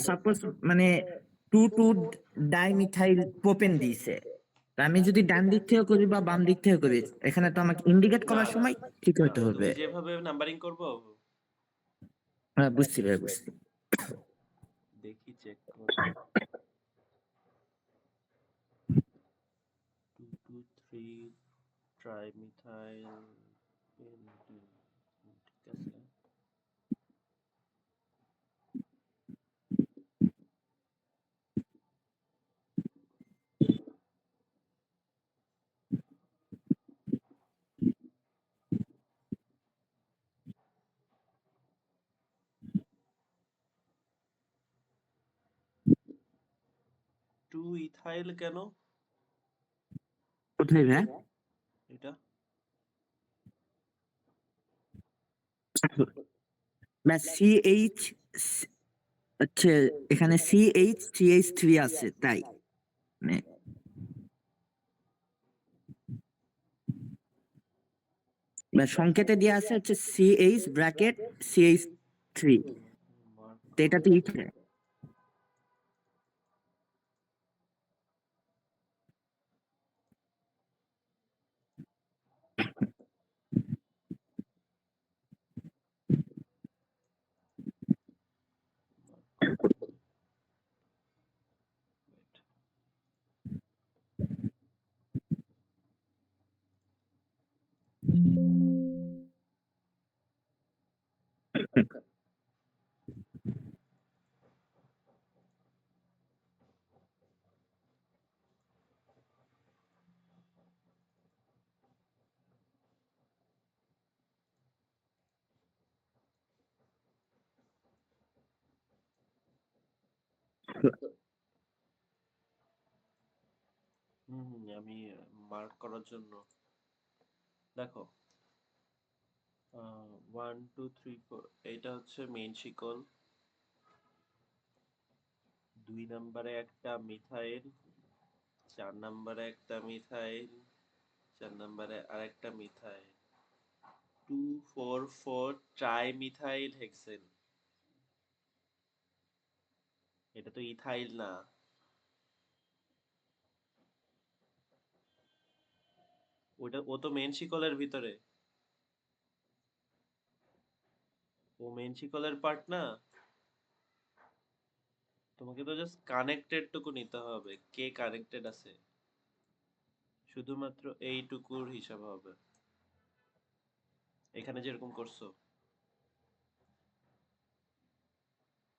Suppose মানে two two dimethyl propane দিয়েছে, তা আমি যদি ডান দিক থেকে করি বা বাম দিক থেকে করি, এখানে তো আমাকে ইন্ডিকেট না করার না সময় ঠিক না হতে হবে। তুমি যেভাবে নাম্বারিং করবো হ্যাঁ, বুঝছি ভাই, বুঝছি। দেখি চেক করে 223 ট্রাইমিথাইল ঠিক আছে। টু ইথাইল কেন কোথায় ভাই? এটা? বা সিএইচ হচ্ছে, এখানে CH3 আছে তাই, মানে বা সংকেতে দেওয়া আছে হচ্ছে CH (CH3), মার্ক তো এটা তো ইথেন। আমি মার্ক করার জন্য দেখো 1 2 3 4 এইটা হচ্ছে মেইন শিকল, 2 নম্বরে একটা মিথাইল, 4 নম্বরে একটা মিথাইল, 4 নম্বরে আরেকটা মিথাইল, 2 4 4 ট্রাইমিথাইল হেক্সেন। এটা তো ইথাইল না। ও তো মেন শিকলের ভিতরে, ও মেন শিকলের পার্ট না। তোমাকে তো জাস্ট কানেক্টেড টুকু নিতে হবে, কে কানেক্টেড আছে, শুধুমাত্র এইটুকুর হিসাব হবে। এখানে যেরকম করছো,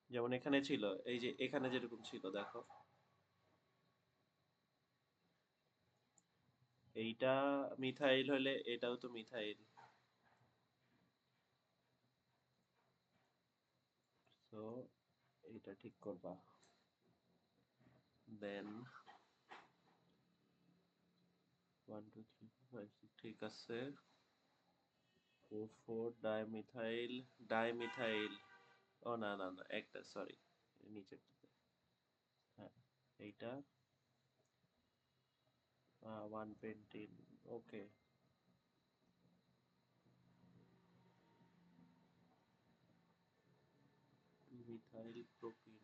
যেমন এখানে ছিল, এই যে এখানে যেরকম ছিল দেখো, এইটা মিথাইল হলে এটাও তো মিথাইল, তো এইটা ঠিক করবা। দেন 1 2 3 4 5 6 ঠিক আছে। 4 4 ডাইমিথাইল, ডাইমিথাইল, ও না না না একটা সরি, নিচের হ্যাঁ এইটা 1 পেন্টিন, ওকে। মিথাইল প্রোপিন,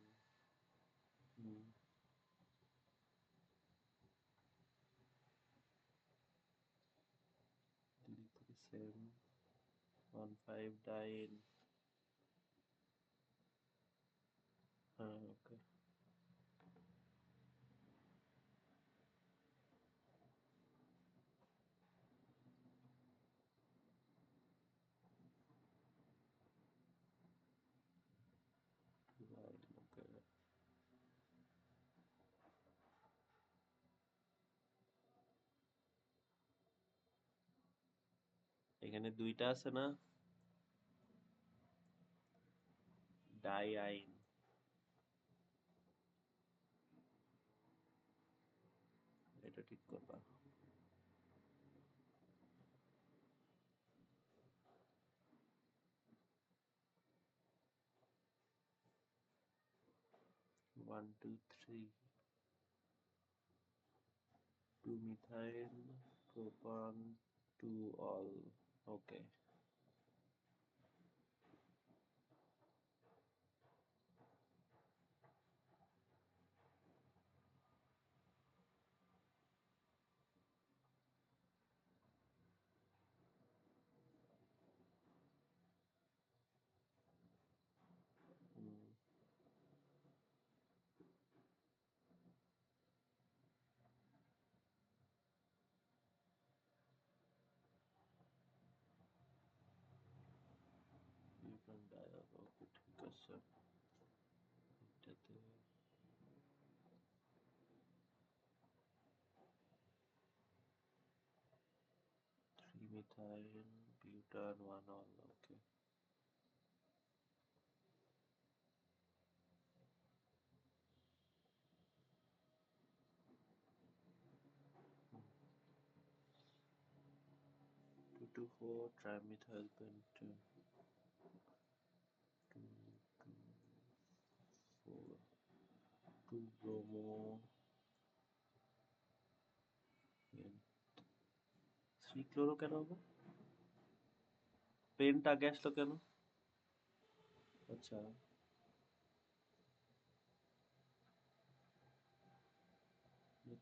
হুম 3 3 7 1 5 ডাইন, হ্যাঁ ওকে। ওকে এখানে দুইটা আছে না ডাই আইন, এটা ঠিক করবা। 1 2 3 2 মিথাইল প্রোপান 2 অল, ওকে। ডায়াল, ওকে ঠিক আছে। এটাতে 3-methyl butan 1-ol, okay. Two to four trimethyl pentane. 2 to 4 2 bromo 3 chloro কেন হবে? পেন্ট আগে আসলো কেন? আচ্ছা,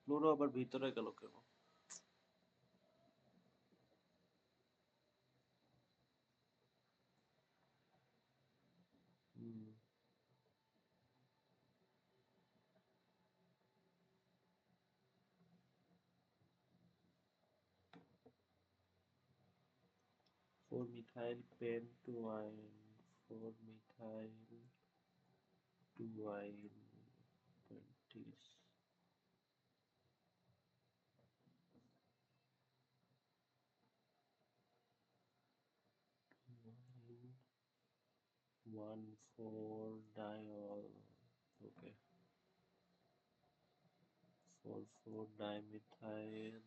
ক্লোরো আবার ভিতরে গেল কেন? হুম, 4-methyl pentoine 4-methyl 2-ine 20 1,4-diol, okay, 4,4-dimethyl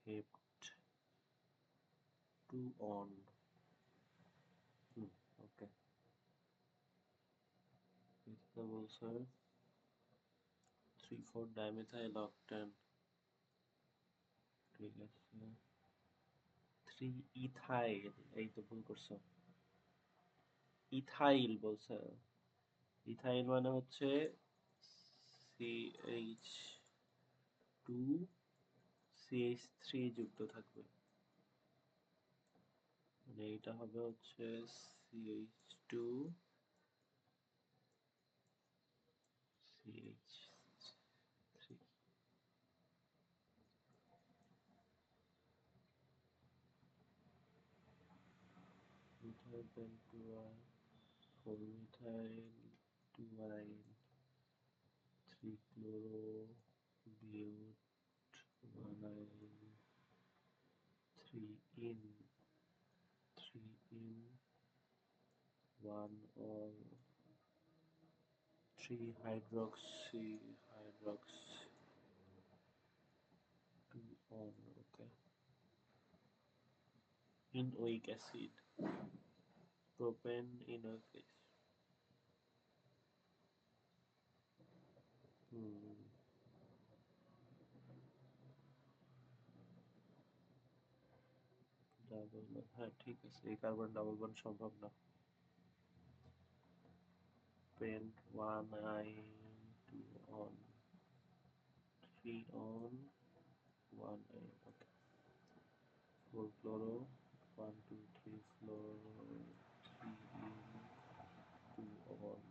hept 2-on, okay, এটা বলছে 3,4-dimethyl octane, ঠিক আছে, 3-ethyl, এই তো ভুল করছো, ইথাইল বলছে, ইথাইল মানে হচ্ছে CH2 CH3 যুক্ত থাকবে, মানে এটা হবে হচ্ছে CH2 CH3 methyl pentoine 4-methyl 2-ine 3-chloro but 1-ine 3-in 3-in 1-ol 3-hydroxy 2-on, okay, enoic acid propane enoic acid, double, হ্যাঁ ঠিক আছে, এই কার্বন ডাবল বন্ড সম্ভব না, pent 1-ine 2-on 3-on 1-ine, okay, 4-chloro 1,2,3 fluoro 3-in 2-on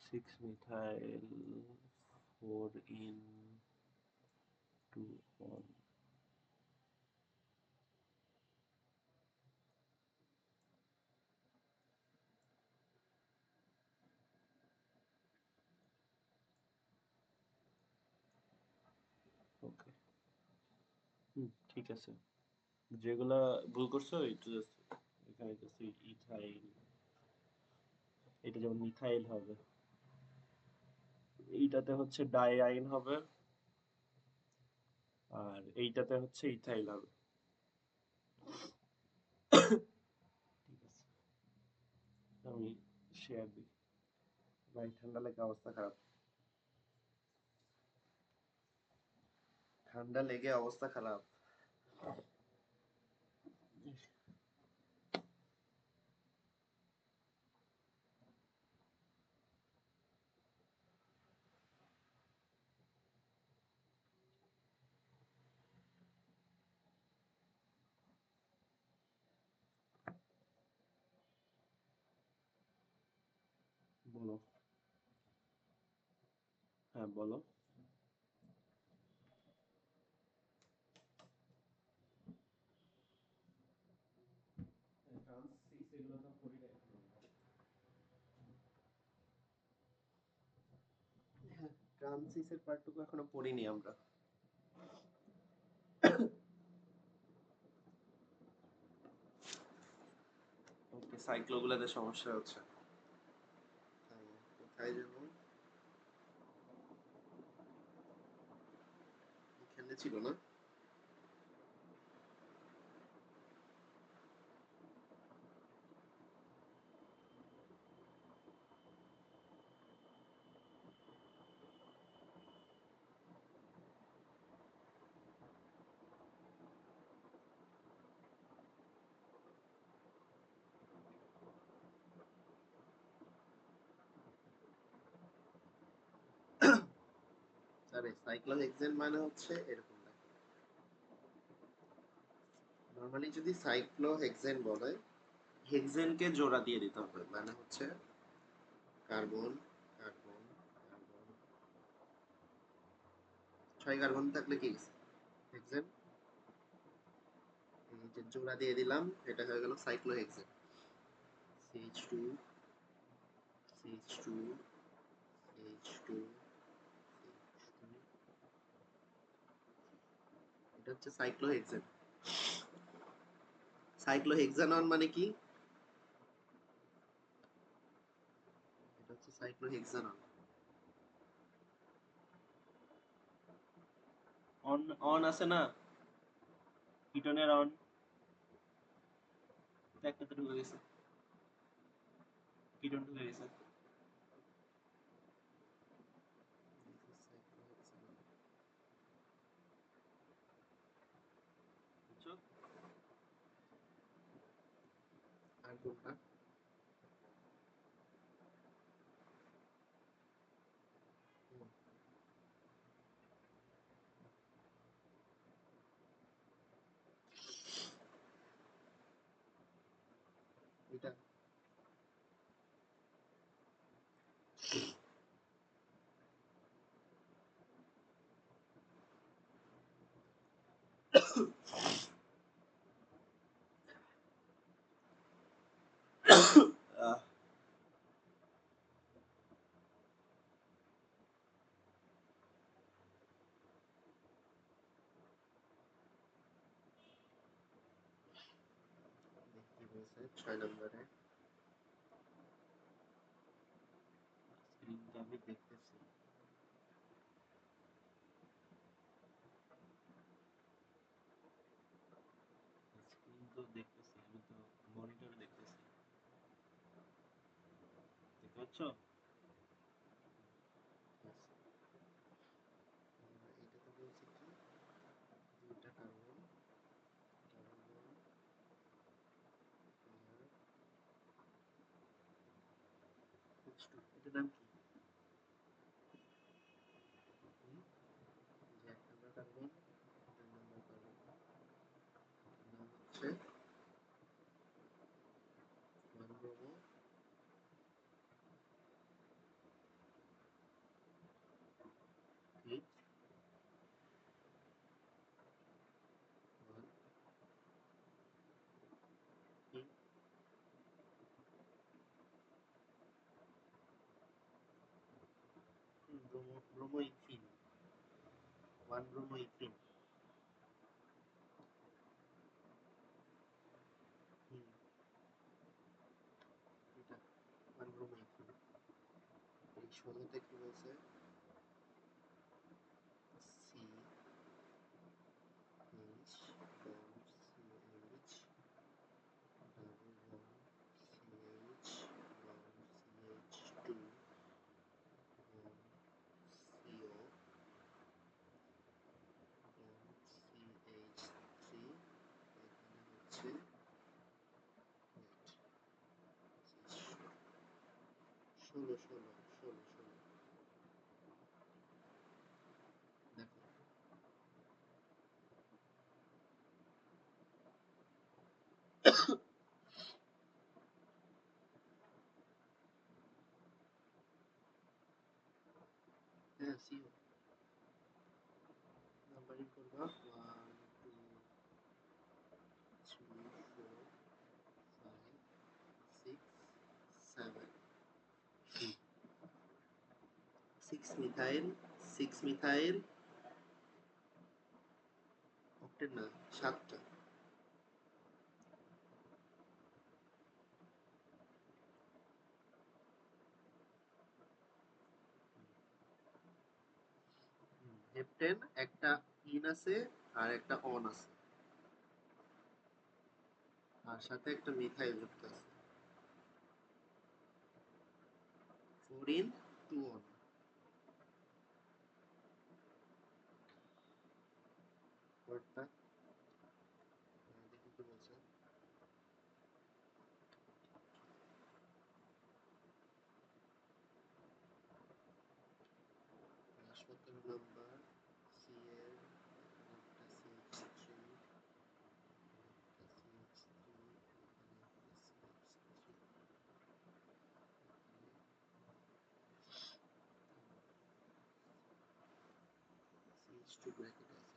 6-methyl 4-in 2-on, ওকে, ঠিক আছে, যেগুলা ভুল করছো একটু জাস্ট এখানে জাস্ট ইথাইল, এটা যেমন মিথাইল হবে, এইটাতে হচ্ছে ডাইআইন হবে, আর এইটাতে হচ্ছে ইথাইল হবে, ঠিক আছে, আমি শেয়ার দিই, ভাই ঠান্ডা লেগে অবস্থা খারাপ, ঠান্ডা লেগে অবস্থা খারাপ, বলো, হ্যাঁ বলো, ট্রান্সিসের পার্টটুকু এখনো পড়িনি আমরা। ওকে, সাইক্লোগুলোতে সমস্যা হচ্ছে। কোথায় যাব? এখানে ছিল না? আরে সাইক্লোহেক্সেন মানে হচ্ছে এরকম না। নরমালি যদি সাইক্লোহেক্সেন বলে, হেক্সেনকে জোড়া দিয়ে দিতে হবে, মানে হচ্ছে কার্বন কার্বন কার্বন, 6 কার্বন থাকলে কি হেক্সেন, এই যে জোড়া দিয়ে দিলাম, এটা হয়ে গেল cyclohexane. CH2 CH2 CH2 CH2, এটা হচ্ছে সাইক্লোহেক্সেন। সাইক্লোহেক্সানন মানে কি? এটা হচ্ছে সাইক্লোহেক্সানন। অন অন আছে না, কিটোনের অন একটাতে ঢুকে গেছে, কিটোন ঢুকে গেছে। বুঝছো? আর কোনটা? হুম, এটা আহ, কি বলছে 6 নম্বরে? স্ক্রিনটা আমি দেখতেছি। স্ক্রিন তো দেখতেছি, আমি তো মনিটরে দেখতেছি। দেখতে পাচ্ছ? এটাতে বলছে কি, দুইটা কার্বন, কার্বন H2, এটার নাম কি? হুম, যে 1 নম্বর কার্বন, 2 নম্বর কার্বন, নাম হচ্ছে 1 bromo 8 1 8, bromo bromo ethyne, 1 bromo ethyne. হুম, এটা 1 ব্রোমো ইথিন। এই 16তে কি বলছে? C H bond CH double bond CH bond CH2 bond CO bond CH3, এখানে হচ্ছে 16 16 16 16। দেখো, হ্যাঁ CO নাম্বারিং করবা 1 2 3 4 5 6 7, 6 মিথাইল সিক্স মিথাইল অক্টেন না, সাতটা। হেপটেন একটা ইন আছে আর একটা অন আছে, আর সাথে একটা মিথাইল যুক্ত আছে। 4 in 2 on। পরেরটা দেখি কি বলছে। সতেরো নাম্বার সি এর একটা CH3, একটা CH3, এখানে একটা CH3, CH2 ব্র্যাকেট আছে।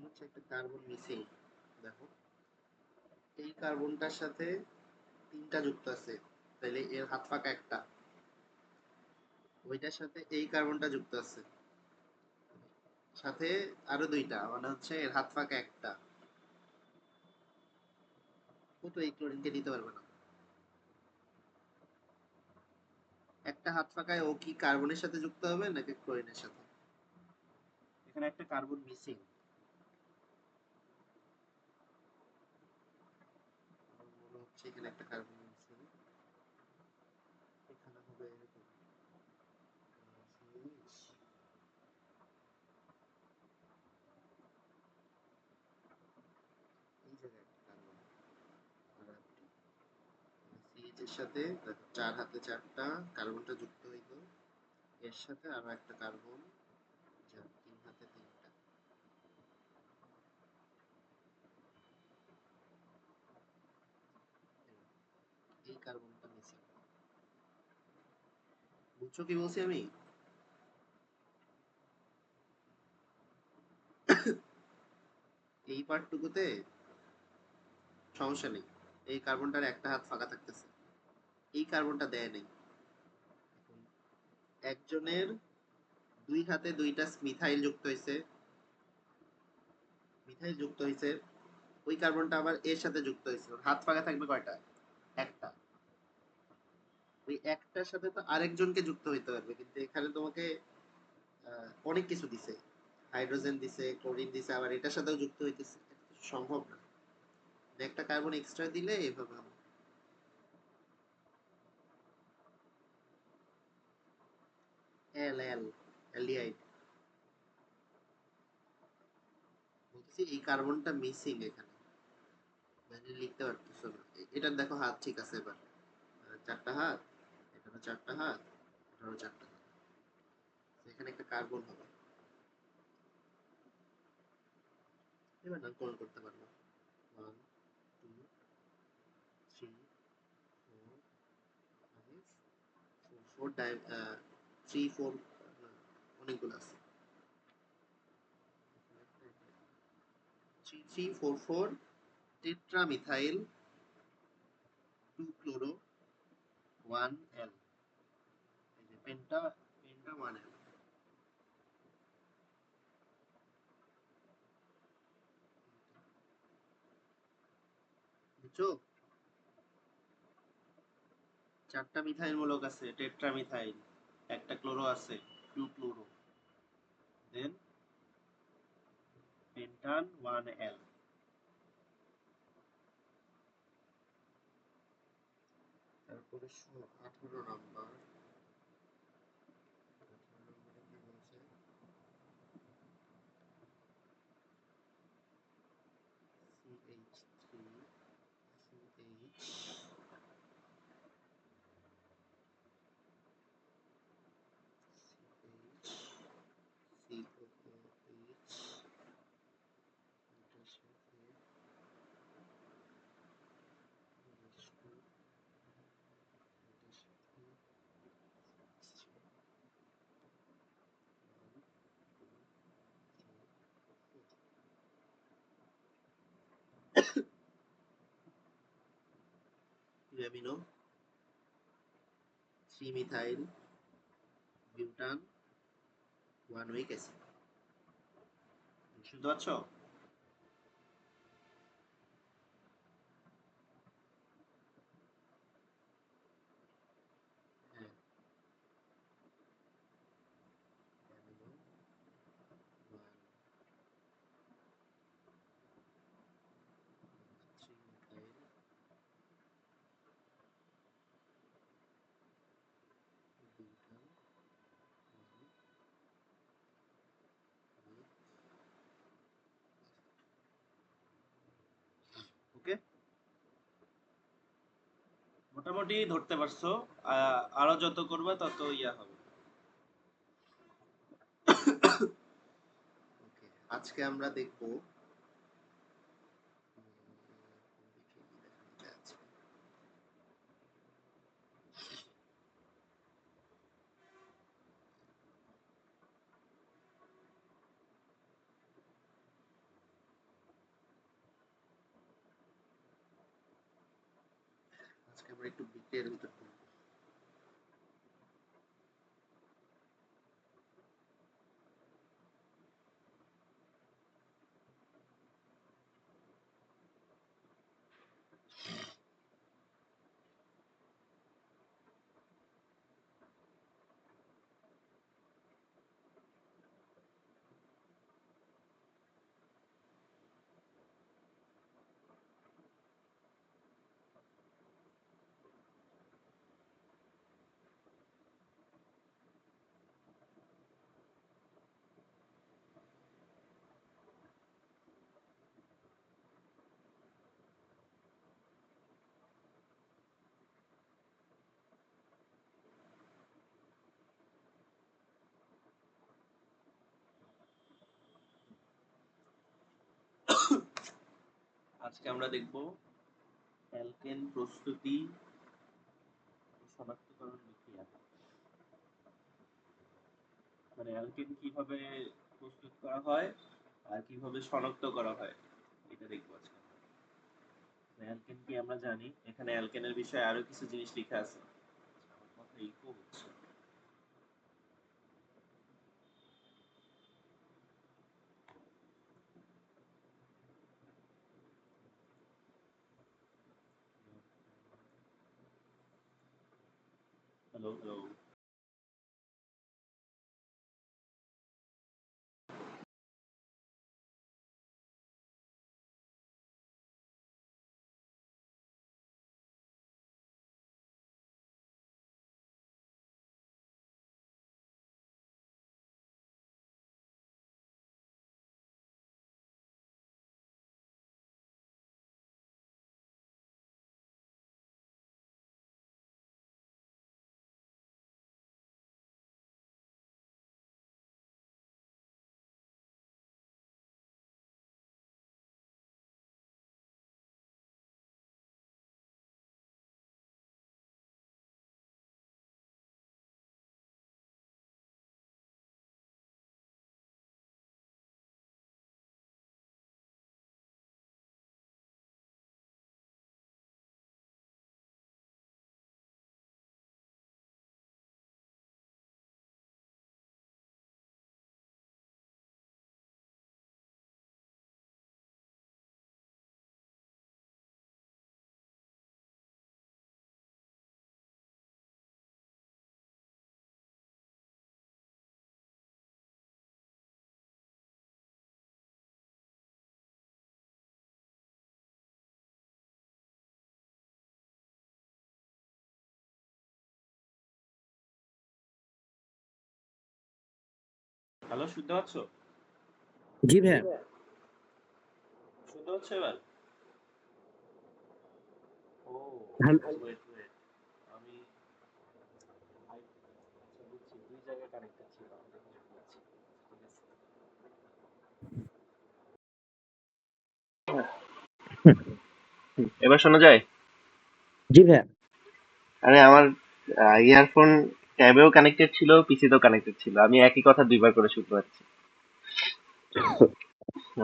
হচ্ছে একটা কার্বন মিসিং। দেখো এই কার্বনটার সাথে তিনটা যুক্ত আছে, তাহলে এর হাত ফাঁকা একটা। ওইটার সাথে এই কার্বনটা যুক্ত আছে, সাথে আরো দুইটা, মানে হচ্ছে এর হাত ফাঁকা একটা। ও তো এই ক্লোরিনকে দিতে পারবে না। একটা হাত ফাঁকায় ও কি কার্বনের সাথে যুক্ত হবে নাকি ক্লোরিনের সাথে? এখানে একটা কার্বন মিসিং, মনে হচ্ছে এখানে একটা কার্বন মিসিং। এখানে হবে এরকম CH, এই জায়গায় একটা কার্বন আর CH এর সাথে দেখো চার হাতে চারটা কার্বনটা যুক্ত হইল, এর সাথে আরো একটা কার্বন, যা তিন হাতে তিনটা। এই কার্বনটা মিসিং। বুঝছো কি বলছি আমি? এই পার্টটুকুতে সমস্যা নেই, এই কার্বনটার একটা হাত ফাঁকা থাকতেছে, এই কার্বনটা দেয় নেই। একজনের দুই হাতে দুইটা মিথাইল যুক্ত হয়েছে, মিথাইল যুক্ত হয়েছে, ওই কার্বনটা আবার এর সাথে যুক্ত হয়েছে, ওর হাত ফাঁকা থাকবে কয়টা? একটা। ওই একটার সাথে তো আরেকজনকে যুক্ত হইতে পারবে, কিন্তু এখানে তোমাকে অনেক কিছু দিছে, হাইড্রোজেন দিছে, ক্লোরিন দিছে, আবার এটার সাথেও যুক্ত হইতেছে, সম্ভব না। একটা কার্বন এক্সট্রা দিলে এভাবে হবে। এল এল অ্যালডিহাইড বলতেছি, এই কার্বনটা মিসিং এখানে, মানে লিখতে পারতেছো না। এটার দেখো হাত ঠিক আছে এবার, চারটা হাত, এখানে চারটা হাত, এখানেও চারটা হাত, এখানে একটা কার্বন হবে। এবার নামকরণ করতে পারবো, 1 2 3 4 5 4 4 3 4, অনেকগুলো আছে, 3 3 4 4 টেট্রামিথাইল 2 chloro 1 L। Penta penta 1L বুঝছো? 4টা মিথাইল মূলক আছে, টেট্রামিথাইল, একটা ক্লোরো আছে, 2 ক্লোরো, দেন পেন্টান 1L। তারপরে 18 নাম্বার, 18 নম্বরে কি বলছে? CH3 CH COOH এটার সাথে OH2 এটার সাথে অ্যামিনো 3 মিথাইল বিউটান 1 উইক অ্যাসিড। শুনতে পাচ্ছ? হ্যাঁ, অ্যামিনো 1 3 মিথাইল বিউটান 1 উইক। ওকে, মোটামুটি ধরতে পারছো। আরো যত করবা তত ইয়া হবে। ওকে, আজকে আমরা দেখব আজকে আমরা একটু বিক্রিয়ার ভিতর পড়ব। আজকে আমরা দেখব অ্যালকেন প্রস্তুতি ও শনাক্তকরণ বিক্রিয়া। মানে অ্যালকেন কিভাবে প্রস্তুত করা হয় আর কিভাবে শনাক্ত করা হয় এটা দেখবো আজকে। অ্যালকেন কি আমরা জানি, এখানে অ্যালকেনের বিষয়ে আরো কিছু জিনিস লেখা আছে। আমার কথা ইকো হচ্ছে। Hello hello. হ্যালো, শুনতে পাচ্ছ? জি ভাইয়া। শুনতে পাচ্ছ এবার? ও, হ্যাল- ওয়েট ওয়েট, আমি আচ্ছা বুঝছি, দুই জায়গায় কানেক্টেড ছিল, আমি দেখে বুঝছি। ঠিক আছে। এবার শোনা যায়? জি ভাইয়া। আরে আমার ইয়ারফোন ট্যাবেও কানেক্টেড ছিল, পিসিতেও কানেক্টেড ছিল, আমি একই কথা দুইবার করে শুনতে পাচ্ছি।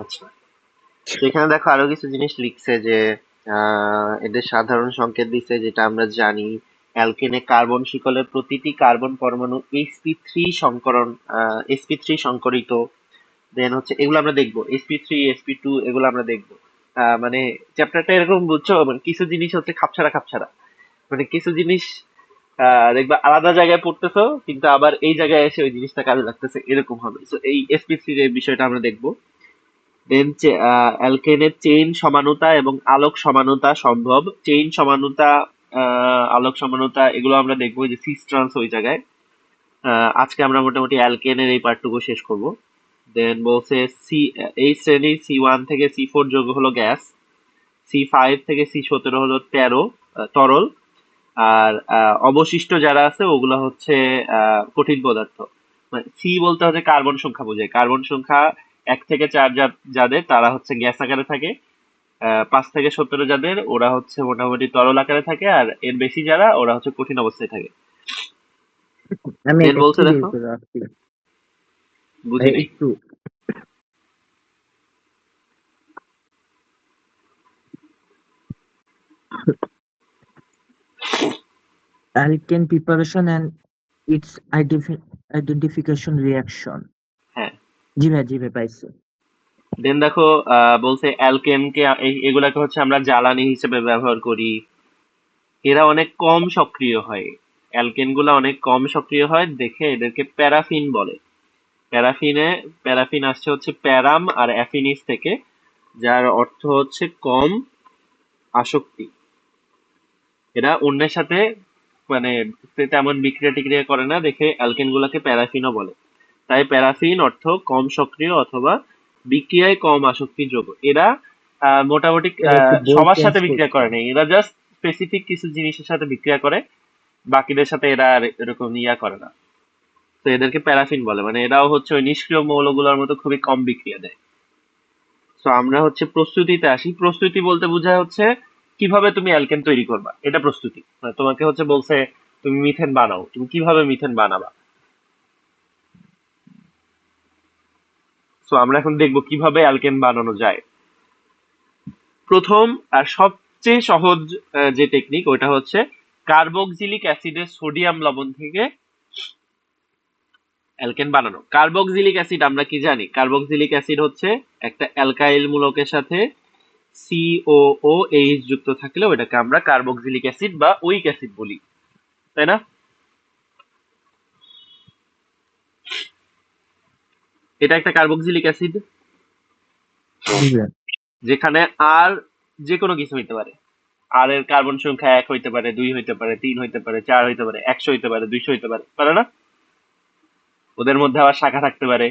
আচ্ছা, তো এখানে দেখো আরো কিছু জিনিস লিখছে যে এদের সাধারণ সংকেত দিচ্ছে যেটা আমরা জানি। অ্যালকেনে কার্বন শিকলের প্রতিটি কার্বন পরমাণু sp3 সংকরণ, sp3 সংকরিত। দেন হচ্ছে এগুলো আমরা দেখবো, sp3 sp2 এগুলো আমরা দেখবো। মানে চ্যাপ্টারটা এরকম বুঝছো, মানে কিছু জিনিস হচ্ছে খাপছাড়া খাপছাড়া, মানে কিছু জিনিস দেখবা আলাদা জায়গায় পড়তেছো কিন্তু আবার এই জায়গায় এসে ওই জিনিসটা কাজে লাগতেছে, এরকম হবে। তো এই sp3 এর বিষয়টা আমরা দেখবো। দেন অ্যালকেনের চেইন সমানুতা এবং আলোক সমানুতা সম্ভব। চেইন সমানুতা, আলোক সমানুতা এগুলো আমরা দেখবো, যে সিস ট্রান্স ওই জায়গায়। আজকে আমরা মোটামুটি অ্যালকেনের এই পার্টটুকু শেষ করব। দেন বলছে সি, এই শ্রেণীর C1 থেকে C4 যৌগ হলো গ্যাস, C5 থেকে C17 হলো তরল, আর অবশিষ্ট যারা আছে ওগুলো হচ্ছে কঠিন পদার্থ। মানে সি বলতে হচ্ছে কার্বন সংখ্যা বোঝায়, কার্বন সংখ্যা 1 থেকে 4 যাদের তারা হচ্ছে গ্যাস আকারে থাকে, 5 থেকে 17 যাদের ওরা হচ্ছে মোটামুটি তরল আকারে থাকে, আর এর বেশি যারা ওরা হচ্ছে কঠিন অবস্থায় থাকে। আমি দেন এটা বলছে কি বের দেখো, করে রাখছি? বুঝি নাই। একটু alkane preparation and its identification reaction. হ্যাঁ, জি ভাই পাইছি। দেন দেখো বলছে অ্যালকেনকে এগুলাকে হচ্ছে আমরা জ্বালানি হিসেবে ব্যবহার করি। এরা অনেক কম সক্রিয় হয়, অ্যালকেন গুলা অনেক কম সক্রিয় হয় দেখে এদেরকে প্যারাফিন বলে। প্যারাফিনে, প্যারাফিন আসছে হচ্ছে প্যারাম আর অ্যাফিনিস থেকে, যার অর্থ হচ্ছে কম আসক্তি। এরা অন্যের সাথে মানে তেমন বিক্রিয়া টিক্রিয়া করে না দেখে অ্যালকেন গুলাকে প্যারাফিনও বলে। তাই প্যারাফিন অর্থ কম সক্রিয় অথবা বিক্রিয়ায় কম আসক্তির যৌগ। এরা মোটামুটি এরা একটু বোল সবার চেঞ্জ সাথে বিক্রিয়া করছে। করে না, এরা জাস্ট স্পেসিফিক কিছু জিনিসের সাথে বিক্রিয়া করে, বাকিদের সাথে এরা আর এরকম ইয়া করে না। তো এদেরকে প্যারাফিন বলে, মানে এরাও হচ্ছে ওই নিষ্ক্রিয় মৌলগুলোর মতো খুবই কম বিক্রিয়া দেয়। তো আমরা হচ্ছে প্রস্তুতিতে আসি। প্রস্তুতি বলতে বোঝায় হচ্ছে কিভাবে তুমি অ্যালকেন তৈরি করবা, এটা প্রস্তুতি। মানে তোমাকে হচ্ছে বলছে তুমি মিথেন বানাও, তুমি কিভাবে মিথেন বানাবা। তো আমরা এখন দেখবো কিভাবে অ্যালকেন বানানো যায়। প্রথম আর সবচেয়ে সহজ যে টেকনিক ওটা হচ্ছে কার্বক্সিলিক অ্যাসিডের সোডিয়াম লবণ থেকে অ্যালকেন বানানো। কার্বক্সিলিক অ্যাসিড আমরা কি জানি? কার্বক্সিলিক অ্যাসিড হচ্ছে একটা অ্যালকাইল মূলকের সাথে COOH যুক্ত থাকলে ওটাকে আমরা কার্বক্সিলিক অ্যাসিড বা উইক অ্যাসিড বলি, তাই না? এটা একটা কার্বক্সিলিক অ্যাসিড জি ভাই। যেখানে আর যে কোনো কিছু হইতে পারে। আর এর কার্বন সংখ্যা 1 হইতে পারে, 2 হইতে পারে, 3 হইতে পারে, 4 হইতে পারে, 100 হইতে পারে, 200 হইতে পারে, পারে না? ওদের মধ্যে আবার শাখা থাকতে পারে,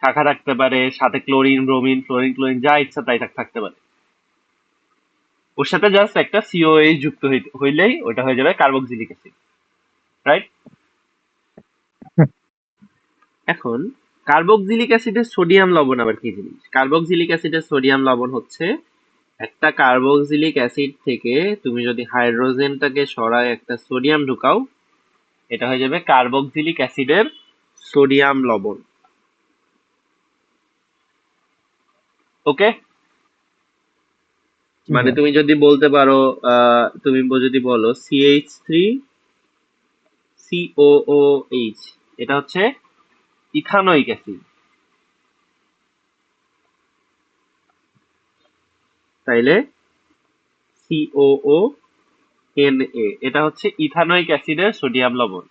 শাখা থাকতে পারে, সাথে ক্লোরিন ব্রোমিন ফ্লোরিন ক্লোরিন যা ইচ্ছা তাই থাকতে পারে। ওর সাথে জাস্ট একটা COH যুক্ত হইলেই ওটা হয়ে যাবে কার্বক্সিলিক অ্যাসিড, রাইট? এখন কার্বক্সিলিক অ্যাসিডের সোডিয়াম লবণ আবার কি জিনিস? কার্বক্সিলিক অ্যাসিডের সোডিয়াম লবণ হচ্ছে একটা কার্বক্সিলিক অ্যাসিড থেকে তুমি যদি হাইড্রোজেনটাকে সরায় একটা সোডিয়াম ঢুকাও, এটা হয়ে যাবে কার্বক্সিলিক অ্যাসিডের সোডিয়াম লবণ। ওকে, জি মানে ভাই। তুমি যদি বলতে পারো, তুমি যদি বলো CH3COOH, এটা হচ্ছে ইথানোইক অ্যাসিড, তাইলে COONA এটা হচ্ছে ইথানোইক অ্যাসিডের সোডিয়াম লবণ,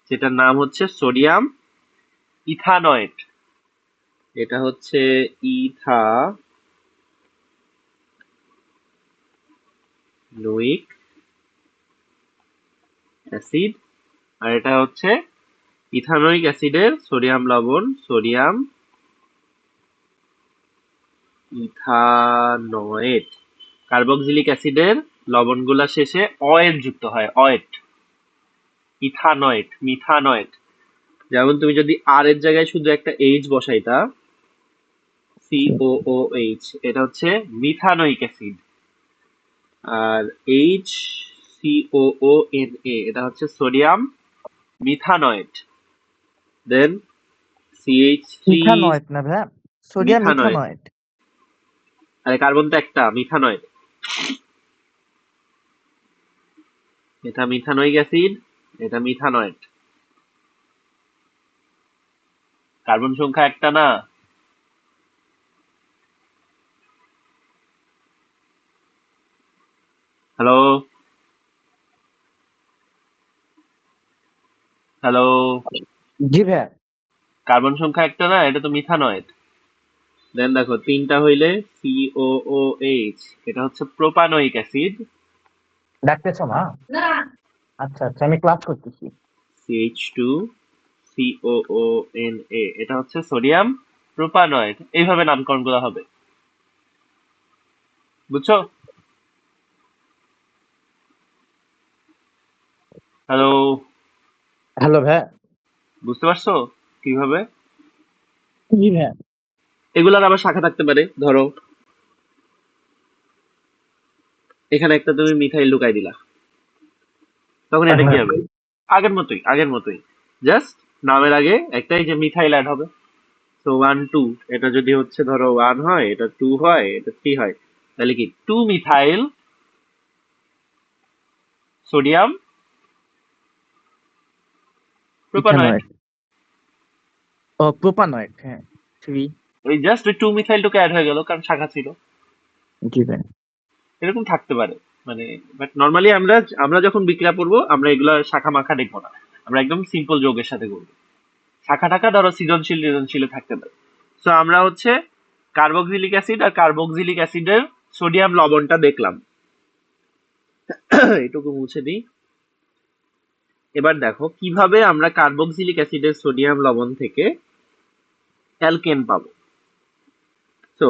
যেটার নাম হচ্ছে সোডিয়াম ইথানয়েট। এটা হচ্ছে ইথানোইক অ্যাসিড, আর এটা হচ্ছে ইথানোয়িক অ্যাসিডের সোডিয়াম লবণ, সোডিয়াম ইথানয়েট। কার্বক্সিলিক অ্যাসিডের লবণগুলা শেষে অয়েট যুক্ত হয়, অয়েট। ইথানয়েট, মিথানয়েট। যেমন তুমি যদি আর এর জায়গায় শুধু একটা এইচ বসাইতা, COOH, এটা হচ্ছে মিথানোয়িক অ্যাসিড। আর HCOONA, এটা হচ্ছে সোডিয়াম মিথানয়েট। দেন CH3 ইথানয়েট না ভাইয়া, সোডিয়াম মিথানয়েট। ইথানয়েট। আরে কার্বন তো একটা, মিথানয়েট। এটা মিথানোয়িক অ্যাসিড, এটা মিথানয়েট। কার্বন সংখ্যা একটা না। Hello, hello. জি ভাইয়া। কার্বন সংখ্যা একটা না, এটা তো মিথানয়েট। দেন দেখো তিনটা হইলে COOH, এটা হচ্ছে প্রোপানোয়িক অ্যাসিড। ডাকতেছো মা? আচ্ছা আচ্ছা, আমি ক্লাস করতেছি। CH2 COONA, এটা হচ্ছে সোডিয়াম প্রোপানয়েড। এইভাবে নামকরণ করা হবে, বুঝছো? হ্যালো, হ্যালো ভাইয়া। বুঝতে পারছো কিভাবে? জি ভাইয়া। এগুলার আবার শাখা থাকতে পারে। ধরো এখানে একটা তুমি মিথাইল ঢুকাই দিলা, তখন এটা কি হবে? আগের মতোই, আগের মতোই। জাস্ট নামের আগে একটা এই যে মিথাইল অ্যাড হবে। তো 1 2, এটা যদি হচ্ছে ধরো 1 হয়, এটা 2 হয়, এটা 3 হয়, তাহলে কি 2 মিথাইল সোডিয়াম প্রোপানয়েড। ইথানয়েট, ও প্রোপানয়েট, হ্যাঁ। থ্রি। ওই জাস্ট ওই 2 মিথাইলটুকু অ্যাড হয়ে গেল, কারণ শাখা ছিল। জি ভাইয়া। এরকম থাকতে পারে। মানে বাট নর্মালি আমরা আমরা যখন বিক্রিয়া করবো, আমরা এগুলা শাখা মাখা দেখবো না, আমরা একদম সিম্পল যৌগের সাথে করবো। শাখা টাখা ধরো সৃজনশীল সৃজনশীল থাকতে পারে। তো আমরা হচ্ছে কার্বক্সিলিক অ্যাসিড আর কার্বক্সিলিক অ্যাসিডের সোডিয়াম লবণটা দেখলাম। এটুকু মুছে দিই। এবার দেখো কিভাবে আমরা কার্বক্সিলিক অ্যাসিডের সোডিয়াম লবণ থেকে অ্যালকেন পাবো। তো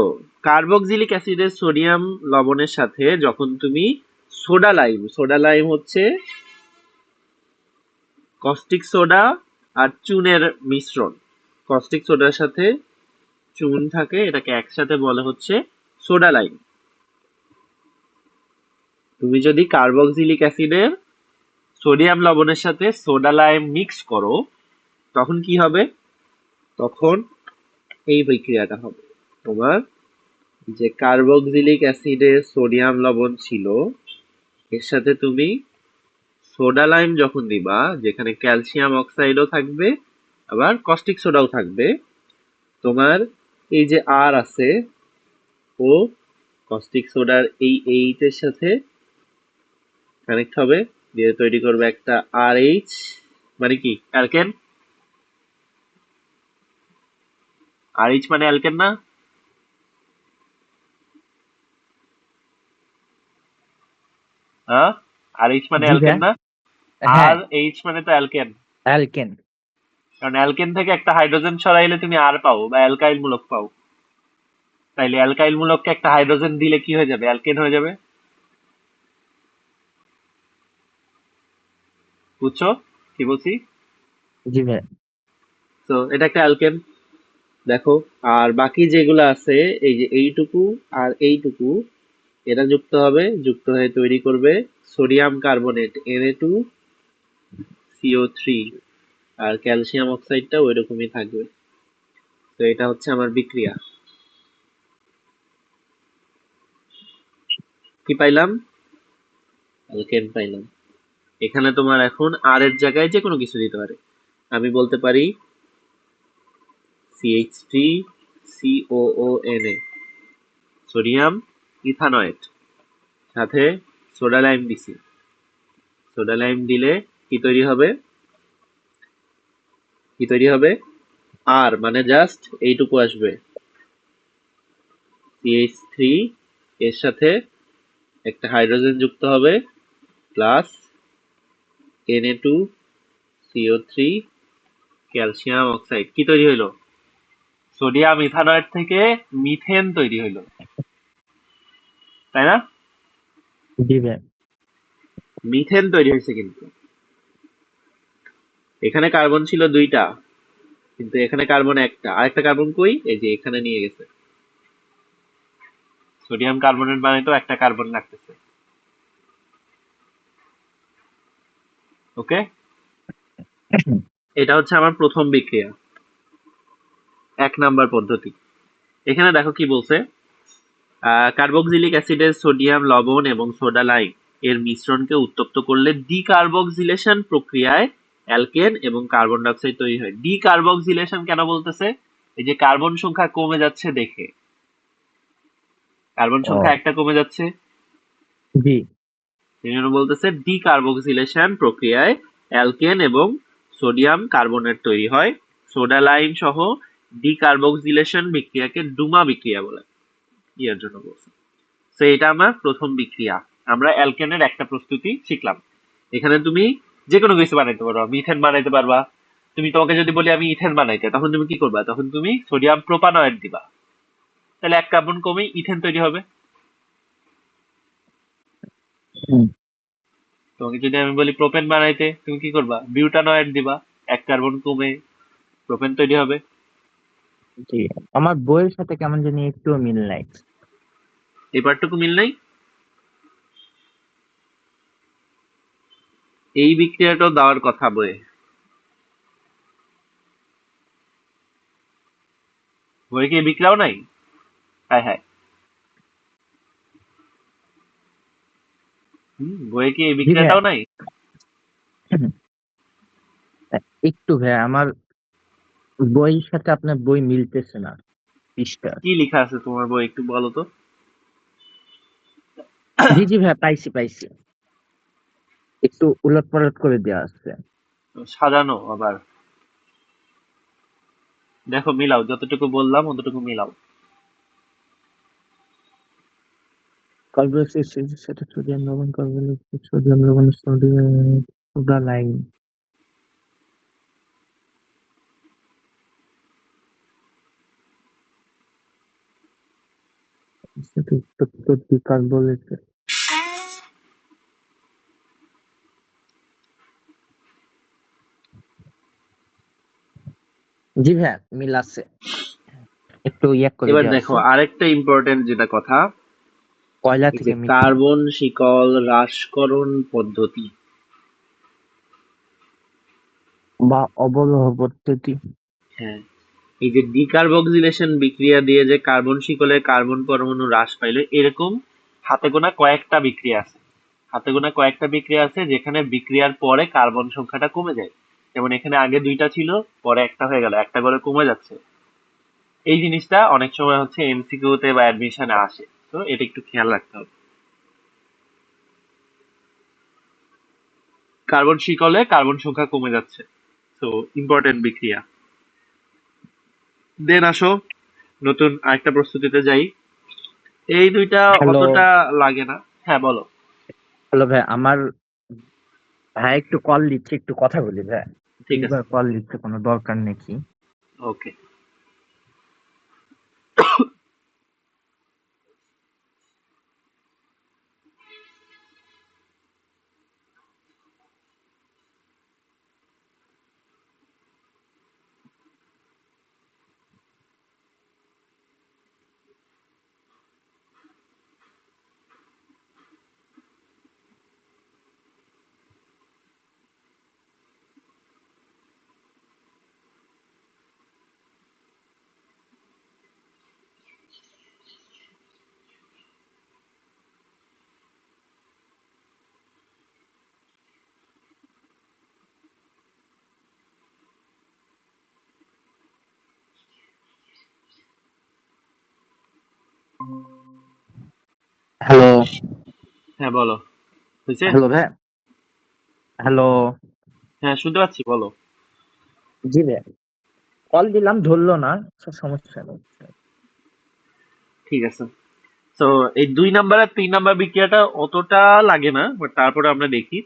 কার্বক্সিলিক অ্যাসিডের সোডিয়াম লবণের সাথে যখন তুমি সোডা লাইম হচ্ছে কস্টিক সোডা আর চুনের মিশ্রণ। কস্টিক সোডার সাথে চুন থাকে, এটাকে একসাথে বলে হচ্ছে সোডা লাইম। তুমি যদি কার্বক্সিলিক অ্যাসিডের সোডিয়াম লবণের সাথে সোডা লাইম মিক্স করো, তখন কি হবে? তখন এই বিক্রিয়াটা হবে। তোমার যে কার্বক্সিলিক অ্যাসিডের সোডিয়াম লবণ ছিল, এর সাথে তুমি সোডা লাইম যখন দিবা, যেখানে ক্যালসিয়াম অক্সাইডও থাকবে আবার কস্টিক সোডাও থাকবে, তোমার এই যে আর আছে, ও কস্টিক সোডার এই এইচ এর সাথে কানেক্ট হবে, দিয়ে তৈরি করবে একটা আর এইচ, মানে কি অ্যালকেন। আর এইচ মানে অ্যালকেন না? হ্যাঁ, আর এইচ মানে জি অ্যালকেন ভাইয়া। না? হ্যাঁ, আর এইচ মানে তো অ্যালকেন। অ্যালকেন। কারণ অ্যালকেন থেকে একটা হাইড্রোজেন সরাইলে তুমি আর পাও বা অ্যালকাইল মূলক পাও। তাইলে অ্যালকাইল মূলককে একটা হাইড্রোজেন দিলে কি হয়ে যাবে? অ্যালকেন হয়ে যাবে। বুঝছো কি বলছি? জি ভাইয়া। তো এটা একটা অ্যালকেন। দেখো আর বাকি যেগুলো আছে, এই যে এইটুকু আর এইটুকু, এরা যুক্ত হবে, যুক্ত হয়ে তৈরি করবে সোডিয়াম কার্বনেট Na2CO3, আর ক্যালসিয়াম অক্সাইডটা ওই রকমই থাকবে। তো এটা হচ্ছে আমার বিক্রিয়া। কি পাইলাম? অ্যালকেন পাইলাম। এখানে তোমার এখন আর এর জায়গায় যে কোনো কিছু দিতে পারে। আমি বলতে পারি CH3COONA, সোডিয়াম ইথানয়েট, সাথে সোডা লাইম দিছি। সোডা লাইম দিলে কি তৈরি হবে? কি তৈরি হবে? আর মানে জাস্ট এইটুকু আসবে। CH3 এর সাথে একটা হাইড্রোজেন যুক্ত হবে, প্লাস Na2CO3, ক্যালসিয়াম অক্সাইড কি তৈরি হইলো? সোডিয়াম ইথানয়েড থেকে মিথেন তৈরি হইলো, তাই না? জি ভাই। মিথেন তৈরি হয়েছে কিন্তু এখানে কার্বন ছিল 2টা, কিন্তু এখানে কার্বন একটা, আরেকটা কার্বন কই? এই যে এখানে নিয়ে গেছে। সোডিয়াম কার্বনেট বানাইতেও একটা কার্বন লাগতেছে। ওকে, এটা হচ্ছে আমার প্রথম বিক্রিয়া, 1 নাম্বার পদ্ধতি। এখানে দেখো কি বলছে, কার্বক্সিলিক অ্যাসিডের সোডিয়াম লবণ এবং সোডা লাইম এর মিশ্রণকে উত্তপ্ত করলে ডিকার্বক্সিলেশন প্রক্রিয়ায় অ্যালকেন এবং কার্বন ডাই অক্সাইড তৈরি হয়। ডিকার্বক্সিলেশন কেন বলতেছে? এই যে কার্বন সংখ্যা কমে যাচ্ছে দেখে, কার্বন ও সংখ্যা একটা কমে যাচ্ছে, জি। এই জন্য বলতেছে ডিকার্বক্সিলেশন প্রক্রিয়ায় অ্যালকেন এবং সোডিয়াম কার্বনেট তৈরি হয়। সোডা লাইম সহ ডিকার্বক্সিলেশন বিক্রিয়াকে ডুমা বিক্রিয়া বলে। এর জন্য বলছে। তো এটা আমার প্রথম বিক্রিয়া। আমরা অ্যালকেনের একটা প্রস্তুতি শিখলাম। এখানে তুমি যে কোনো কিছু বানাইতে পারবা, মিথেন বানাইতে পারবা। তোমাকে যদি বলি আমি ইথেন বানাইতে, তখন তুমি কি করবা? তখন তুমি সোডিয়াম প্রোপানয়েড দিবা, তাহলে 1 কার্বন কমে ইথেন তৈরি হবে। হুম, তোমাকে যদি আমি বলি প্রোপেন বানাইতে, তুমি কি করবা? বিউটানয়েড দিবা, 1 কার্বন কমে প্রোপেন তৈরি হবে। জি। আমার বইয়ের সাথে কেমন জানি একটুও মিল নাই। এই পার্টটুকু মিল নাই। এই বিক্রিয়াটাও দেওয়ার কথা বইয়ে, বইয়ে কি এই বিক্রিয়াও নাই? হ্যাঁ হ্যাঁ, বইয়ে কি এই জি ভাইয়া। বিক্রিয়াটাও নাই? একটু ভাইয়া আমার বইয়ের সাথে আপনার বই মিলতেছে না পৃষ্ঠা। কি লেখা আছে তোমার বই একটু বলো তো। জি জি ভাইয়া, পাইছি পাইছি। একটু উলট পালট করে দেওয়া আছে। সাজানো আবার, দেখো মিলাও, যতটুকু বললাম অতটুকু মিলাও। কার্বক্সিলিক অ্যাসিডের সাথে সোডিয়াম লবণ, কার্বক্সিলিক সোডিয়াম লবণ, সোডিয়াম সোডা লাইম সাথে উত্তপ্ত ডিকার্বনেট। জি ভাইয়া, মিল আছে। একটু করে এবার দেওয়া দেখো আছে। আরেকটা ইম্পর্টেন্ট যেটা কথা, কয়লা এই যে থেকে মিথেন কার্বন শিকল হ্রাসকরণ পদ্ধতি। বা অবলোহ পদ্ধতি। হ্যাঁ, এই যে ডিকার্বক্সিলেশন বিক্রিয়া দিয়ে যে কার্বন শিকলের কার্বন পরমাণু হ্রাস পাইলে, এরকম হাতে গোনা কয়েকটা বিক্রিয়া আছে। হাতে গোনা কয়েকটা বিক্রিয়া আছে যেখানে বিক্রিয়ার পরে কার্বন সংখ্যাটা কমে যায়। যেমন এখানে আগে 2টা ছিল, পরে একটা হয়ে গেল, একটা করে কমে যাচ্ছে। এই জিনিসটা অনেক সময় হচ্ছে এমসিকিউ তে বা অ্যাডমিশনে আসে, তো এটা একটু খেয়াল রাখতে হবে। কার্বন শিকলে কার্বন সংখ্যা কমে যাচ্ছে, তো ইম্পর্টেন্ট বিক্রিয়া। দেন আসো নতুন আরেকটা প্রস্তুতিতে যাই। এই দুইটা হ্যালো। অতটা লাগে না। হ্যাঁ বলো। হ্যালো ভাই, আমার ভাই একটু কল দিচ্ছে, একটু কথা বলি ভাই। ঠিক এইবার আছে, কল দিচ্ছে, কোনো দরকার নাকি? ওকে। হ্যালো। হ্যাঁ বলো, হয়েছে? হ্যালো ভাই। হ্যালো। হ্যাঁ শুনতে পাচ্ছি, বলো। জি ভাই, কল দিলাম ধরলো না। সমস্যা নেই। ঠিক আছে, তো এই 2 নাম্বার আর 3 নাম্বার বিক্রিয়াটা অতটা লাগে না, বাট তারপরে আমরা দেখি।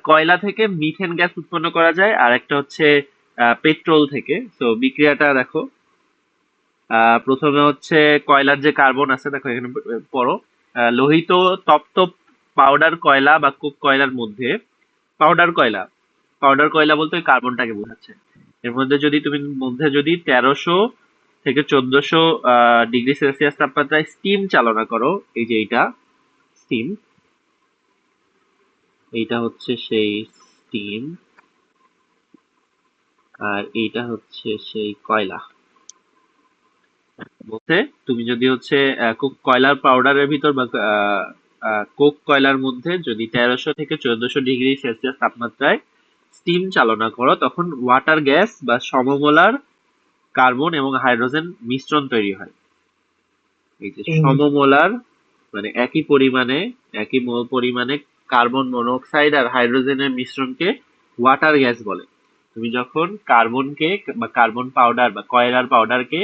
কয়লা থেকে মিথেন গ্যাস উৎপন্ন করা যায়, আর একটা হচ্ছে পেট্রোল থেকে। তো বিক্রিয়াটা দেখো, প্রথমে হচ্ছে কয়লার যে কার্বন আছে, দেখো এখানে পড়ো, লোহিত তপ্ত পাউডার কয়লা বা কোক কয়লার মধ্যে, পাউডার কয়লা, পাউডার কয়লা বলতে ওই কার্বনটাকে বোঝাচ্ছে। এর মধ্যে যদি তুমি 1300 থেকে 1400 ডিগ্রি সেলসিয়াস তাপমাত্রায় স্টিম চালনা করো, এই যে এইটা স্টিম, এইটা হচ্ছে সেই স্টিম, আর এইটা হচ্ছে সেই কয়লা। বলতে তুমি যদি হচ্ছে কোক কয়লার পাউডারের ভিতর বা কোক কয়লার মধ্যে যদি 1300 থেকে 1400 ডিগ্রি সেলসিয়াস তাপমাত্রায় স্টিম চালনা করো, তখন ওয়াটার গ্যাস বা সমমোলার কার্বন এবং হাইড্রোজেন মিশ্রণ তৈরি হয়। এই যে সমমোলার মানে একই মোল পরিমাণে কার্বন মনোক্সাইড আর হাইড্রোজেনের মিশ্রণকে ওয়াটার গ্যাস বলে। তুমি যখন কার্বনকে বা কার্বন পাউডার বা কয়লার পাউডারকে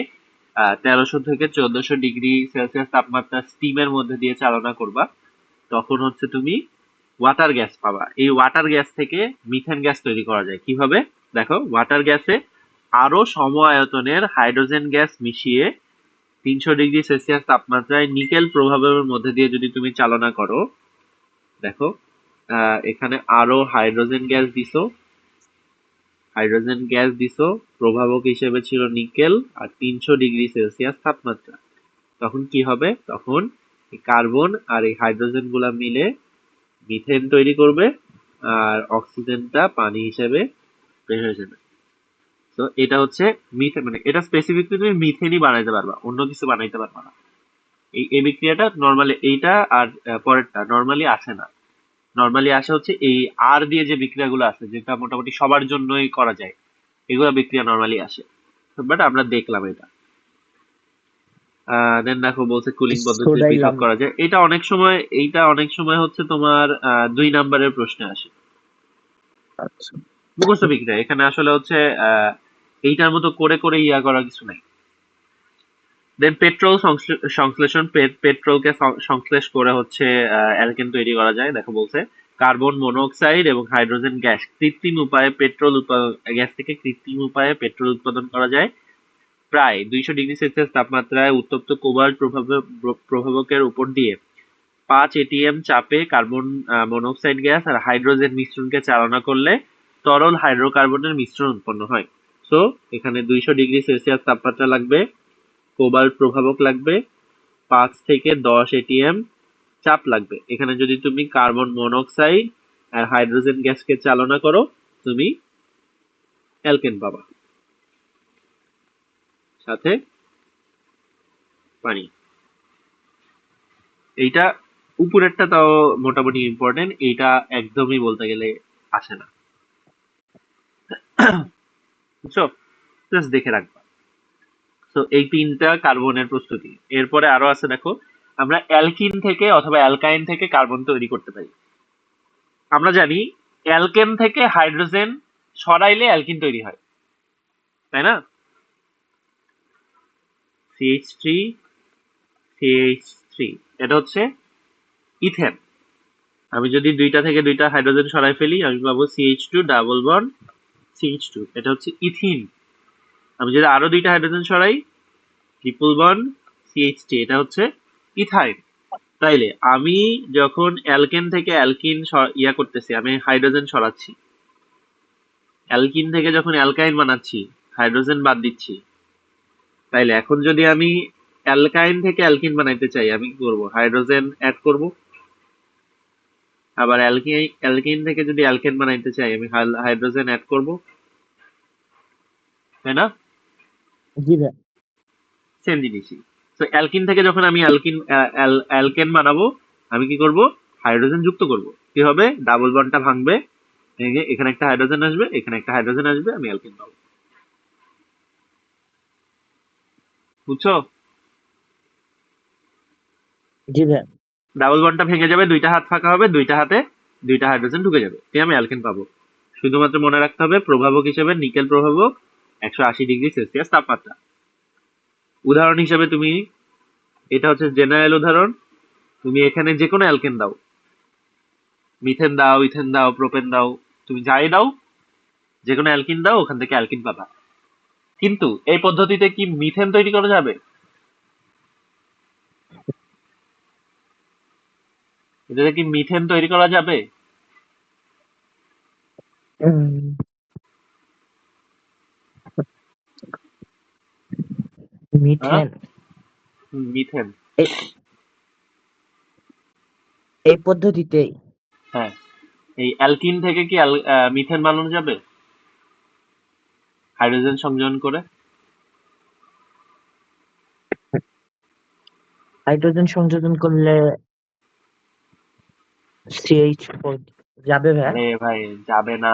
1300 থেকে 1400 ডিগ্রি সেলসিয়াস তাপমাত্রা স্টিমের মধ্যে দিয়ে চালনা করবা, তখন হচ্ছে তুমি ওয়াটার গ্যাস পাবা। এই ওয়াটার গ্যাস থেকে মিথেন গ্যাস তৈরি করা যায় কিভাবে? দেখো, ওয়াটার গ্যাসে আরো সম আয়তনের হাইড্রোজেন গ্যাস মিশিয়ে 300 ডিগ্রি সেলসিয়াস তাপমাত্রায় নিকেল প্রভাবের মধ্যে দিয়ে যদি তুমি চালনা করো, দেখো এখানে আরো হাইড্রোজেন গ্যাস দিছো, প্রভাবক হিসেবে ছিল নিকেল আর 300 ডিগ্রি সেলসিয়াস তাপমাত্রা। তখন কি হবে? তখন এই কার্বন আর এই হাইড্রোজেন গুলা মিলে মিথেন তৈরি করবে, আর অক্সিজেনটা পানি হিসেবে বের হয়ে যাবে। তো এটা হচ্ছে মিথেন, মানে এটা স্পেসিফিকলি তুমি মিথেনই বানাইতে পারবা, অন্য কিছু বানাইতে পারবা না। এই বিক্রিয়াটা নর্মালি এইটা আর পরেরটা নর্মালি আসে না। নর্মালি আসে হচ্ছে এই আর দিয়ে যে বিক্রিয়াগুলো আছে, যেটা মোটামুটি সবার জন্যই করা যায়, এগুলো বিক্রিয়া নর্মালি আসে, বাট আমরা দেখলাম এটা। দেন দেখো বলছে কুলিং পদ্ধতিতে সোডাই পৃথক করা যায়। এইটা অনেক সময় হচ্ছে তোমার 2 নাম্বারের প্রশ্নে আসে, আচ্ছা, মুখস্থ বিক্রিয়া। এখানে আসলে হচ্ছে এইটার মতো করে করে ইয়া করার কিছু নাই। দেন পেট্রোল সংশ্লেষণ, পেট্রোলকে সংশ্লেষ করে হচ্ছে অ্যালকেন তৈরি করা যায়। দেখো বলছে কার্বন মনোক্সাইড এবং হাইড্রোজেন গ্যাস গ্যাস থেকে কৃত্রিম উপায়ে পেট্রোল উৎপাদন করা যায়। প্রায় 200 ডিগ্রি সেলসিয়াস তাপমাত্রায় উত্তপ্ত কোবাল্ট প্রভাবকের উপর দিয়ে 5 ATM চাপে কার্বন মনোক্সাইড গ্যাস আর হাইড্রোজেন মিশ্রণকে চালনা করলে তরল হাইড্রোকার্বনের মিশ্রণ উৎপন্ন হয়। সো এখানে 200 ডিগ্রি সেলসিয়াস তাপমাত্রা লাগবে, কোবাল্ট প্রভাবক লাগবে, 5 থেকে 10 ATM চাপ লাগবে। এখানে যদি তুমি কার্বন মনোক্সাইড আর হাইড্রোজেন গ্যাসকে চালনা করো, তুমি অ্যালকেন পাবা, সাথে পানি। এইটা উপরেরটা তাও মোটামুটি ইম্পর্টেন্ট, এইটা একদমই বলতে গেলে আসে না, বুঝছো? জাস্ট দেখে রাখবা। তো এই 3টা কার্বনের প্রস্তুতি। এরপরে আরো আছে, দেখো আমরা অ্যালকিন থেকে অথবা অ্যালকাইন থেকে কার্বন তৈরি করতে পারি। আমরা জানি অ্যালকেন থেকে হাইড্রোজেন সরাইলে অ্যালকিন তৈরি হয়, তাই না? CH3 CH3, এটা হচ্ছে ইথেন। আমি যদি 2টা থেকে 2টা হাইড্রোজেন সরাই ফেলি, আমি পাবো CH2 ডাবল বন্ড CH2, এটা হচ্ছে ইথিন। আমি যদি আরো 2টা হাইড্রোজেন সরাই, ট্রিপল বন্ড CH3, এটা হচ্ছে ইথাইন। তাইলে আমি যখন অ্যালকেন থেকে অ্যালকিন ইয়া করতেছি, আমি হাইড্রোজেন সরাচ্ছি, অ্যালকিন থেকে যখন অ্যালকাইন বানাচ্ছি, হাইড্রোজেন বাদ দিচ্ছি। তাইলে এখন যদি আমি অ্যালকাইন থেকে অ্যালকিন বানাইতে চাই, আমি কি করবো? হাইড্রোজেন অ্যাড করব। আবার অ্যালকিন থেকে যদি অ্যালকেন বানাইতে চাই, আমি হাইড্রোজেন অ্যাড করব, তাই না? জি ভাই। সেম জিনিসই। তো অ্যালকিন থেকে যখন আমি অ্যালকেন বানাবো, আমি কি করব? হাইড্রোজেন যুক্ত করব। কি হবে? ডাবল বন্ডটা ভাঙবে, ভেঙে এখানে একটা হাইড্রোজেন আসবে, এখানে একটা হাইড্রোজেন আসবে, আমি অ্যালকেন পাবো। বুঝছো? জি ভাই। ডাবল বন্ডটা ভেঙে যাবে, 2টা হাত ফাঁকা হবে, 2টা হাতে 2টা হাইড্রোজেন ঢুকে যাবে, দিয়ে আমি অ্যালকেন পাবো। শুধুমাত্র মনে রাখতে হবে প্রভাবক হিসেবে নিকেল প্রভাবক, 180 ডিগ্রি সেলসিয়াস তাপমাত্রা। উদাহরণ হিসেবে তুমি, এটা হচ্ছে জেনারেল উদাহরণ, তুমি এখানে যে কোনো অ্যালকেন দাও, মিথেন দাও, ইথেন দাও, প্রোপেন দাও, তুমি যাই দাও, যে কোনো অ্যালকিন দাও, ওখান থেকে অ্যালকিন পাবা। কিন্তু এই পদ্ধতিতে কি মিথেন তৈরি করা যাবে? এটাতে কি মিথেন তৈরি করা যাবে? উম, হ্যাঁ, মিথেন মিথেন। এই এই পদ্ধতিতে হ্যাঁ, এই অ্যালকিন থেকে কি মিথেন বানানো যাবে হাইড্রোজেন সংযোজন করে? হাইড্রোজেন সংযোজন করলে CH4 যাবে ভাইয়া? আরে ভাই, যাবে না।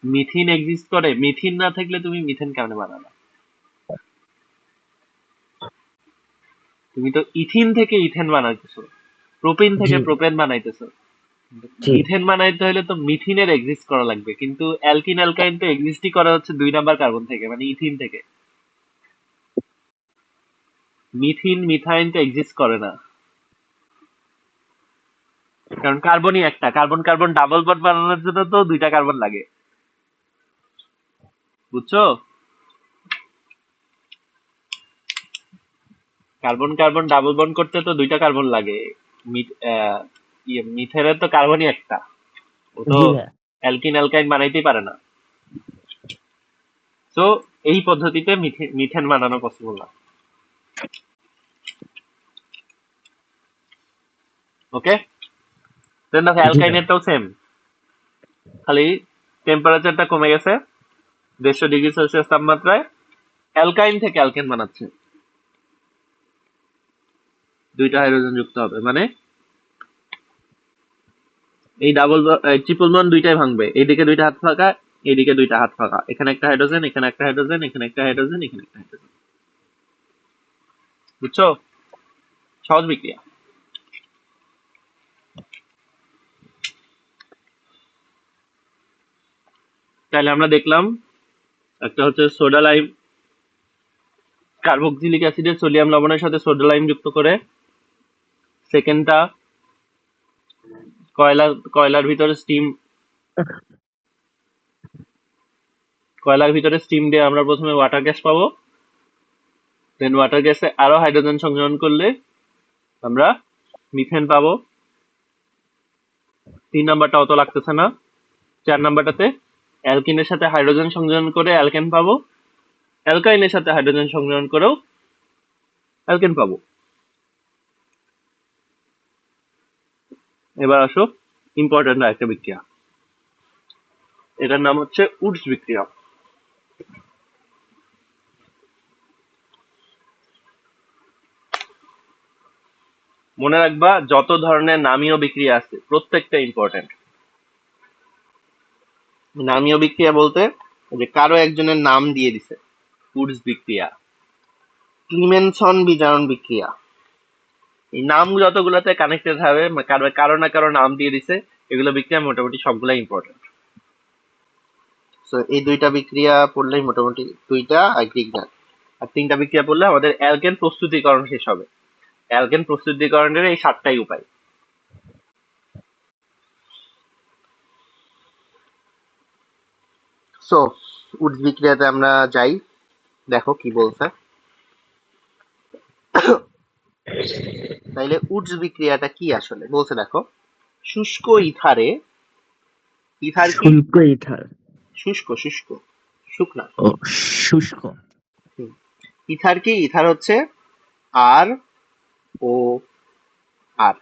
মিথিন এক্সিস্ট করে, মিথিন না থাকলে তুমি মিথেন কেমনে বানাবে? তুমি তো ইথিন থেকে ইথেন বানাইতেছো, প্রোপিন থেকে জি প্রোপেন বানাইতেছো। জি মিথেন বানাইতে হলে তো মিথিনের এক্সিস্ট করা লাগবে, কিন্তু অ্যালকিন অ্যালকাইন তো এক্সিস্টই করা হচ্ছে 2 নাম্বার কার্বন থেকে, মানে ইথিন থেকে। মিথিন মিথাইন তো এক্সিস্ট করে না, কারণ কার্বনই একটা। কার্বন কার্বন ডাবল বন্ড বানানোর জন্য তো 2টা কার্বন লাগে, বুঝছো? কার্বন কার্বন ডাবল বন্ড করতে তো 2টা কার্বন লাগে। মিথেনের তো কার্বনই একটা, ও তো জি ভাইয়া। অ্যালকিন অ্যালকাইন বানাইতেই পারে না। তো এই পদ্ধতিতে মিথেন বানানো পসিবল না। ওকে, দেন দেখো জি ভাইয়া। অ্যালকাইনেরটাও সেম, খালি টেম্পারেচারটা কমে গেছে 150 ডিগ্রি সেলসিয়াস তাপমাত্রায়। অ্যালকাইন থেকে অ্যালকেন বানাচ্ছে, 2টা হাইড্রোজেন যুক্ত হবে, মানে এই ট্রিপল বন্ড 2টাই ভাঙবে। এইদিকে 2টা হাত ফাঁকা, এইদিকে 2টা হাত ফাঁকা, এখানে একটা হাইড্রোজেন, এখানে একটা হাইড্রোজেন, এখানে একটা হাইড্রোজেন, এখানে একটা হাইড্রোজেন। বুঝছো? সহজ বিক্রিয়া। তাহলে আমরা দেখলাম একটা হচ্ছে সোডা লাইম, কার্বক্সিলিক অ্যাসিডের সোডিয়াম লবণের সাথে সোডা লাইম যুক্ত করে। সেকেন্ডটা, কয়লার ভিতরে স্টিম দিয়ে আমরা প্রথমে ওয়াটার গ্যাস পাবো, দেন ওয়াটার গ্যাসে আরো হাইড্রোজেন সংযোজন করলে আমরা মিথেন পাবো। 3 নাম্বারটা অত লাগতেছে না। 4 নাম্বারটাতে অ্যালকিনের সাথে হাইড্রোজেন সংযোজন করে অ্যালকেন পাবো, অ্যালকাইনের সাথে হাইড্রোজেন সংযোজন করেও অ্যালকেন পাবো। এবার আসো ইম্পর্টেন্ট একটা বিক্রিয়া, এটার নাম হচ্ছে উডস বিক্রিয়া। মনে রাখবা, যত ধরনের নামীয় বিক্রিয়া আছে প্রত্যেকটা ইম্পর্টেন্ট। নামীয় বিক্রিয়া বলতে যে কারো একজনের নাম দিয়ে দিছে, উডস বিক্রিয়া। ক্লিমেনসন বিজারণ বিক্রিয়া, এই নাম যতগুলোতে কানেক্টেড হবে, কারো না কারো নাম দিয়ে দিছে, এগুলো বিক্রিয়া মোটামুটি সবগুলাই ইম্পর্টেন্ট। সো এই 2টা বিক্রিয়া পড়লেই মোটামুটি, 2টা আর গ্রিক গান, আর 3টা বিক্রিয়া পড়লে আমাদের অ্যালকেন প্রস্তুতিকরণ শেষ হবে। অ্যালকেন প্রস্তুতিকরণের এই 7টাই উপায়। সো উডস বিক্রিয়াতে আমরা যাই, দেখো কি বলছে। তাইলে উডস বিক্রিয়াটা কি আসলে বলছে দেখো। শুষ্ক ইথারে, ইথার কি? শুল্ক ইথার। শুষ্ক, শুষ্ক, শুকনা। ও শুষ্ক। হুম। ইথার কি? ইথার হচ্ছে আর ও আর,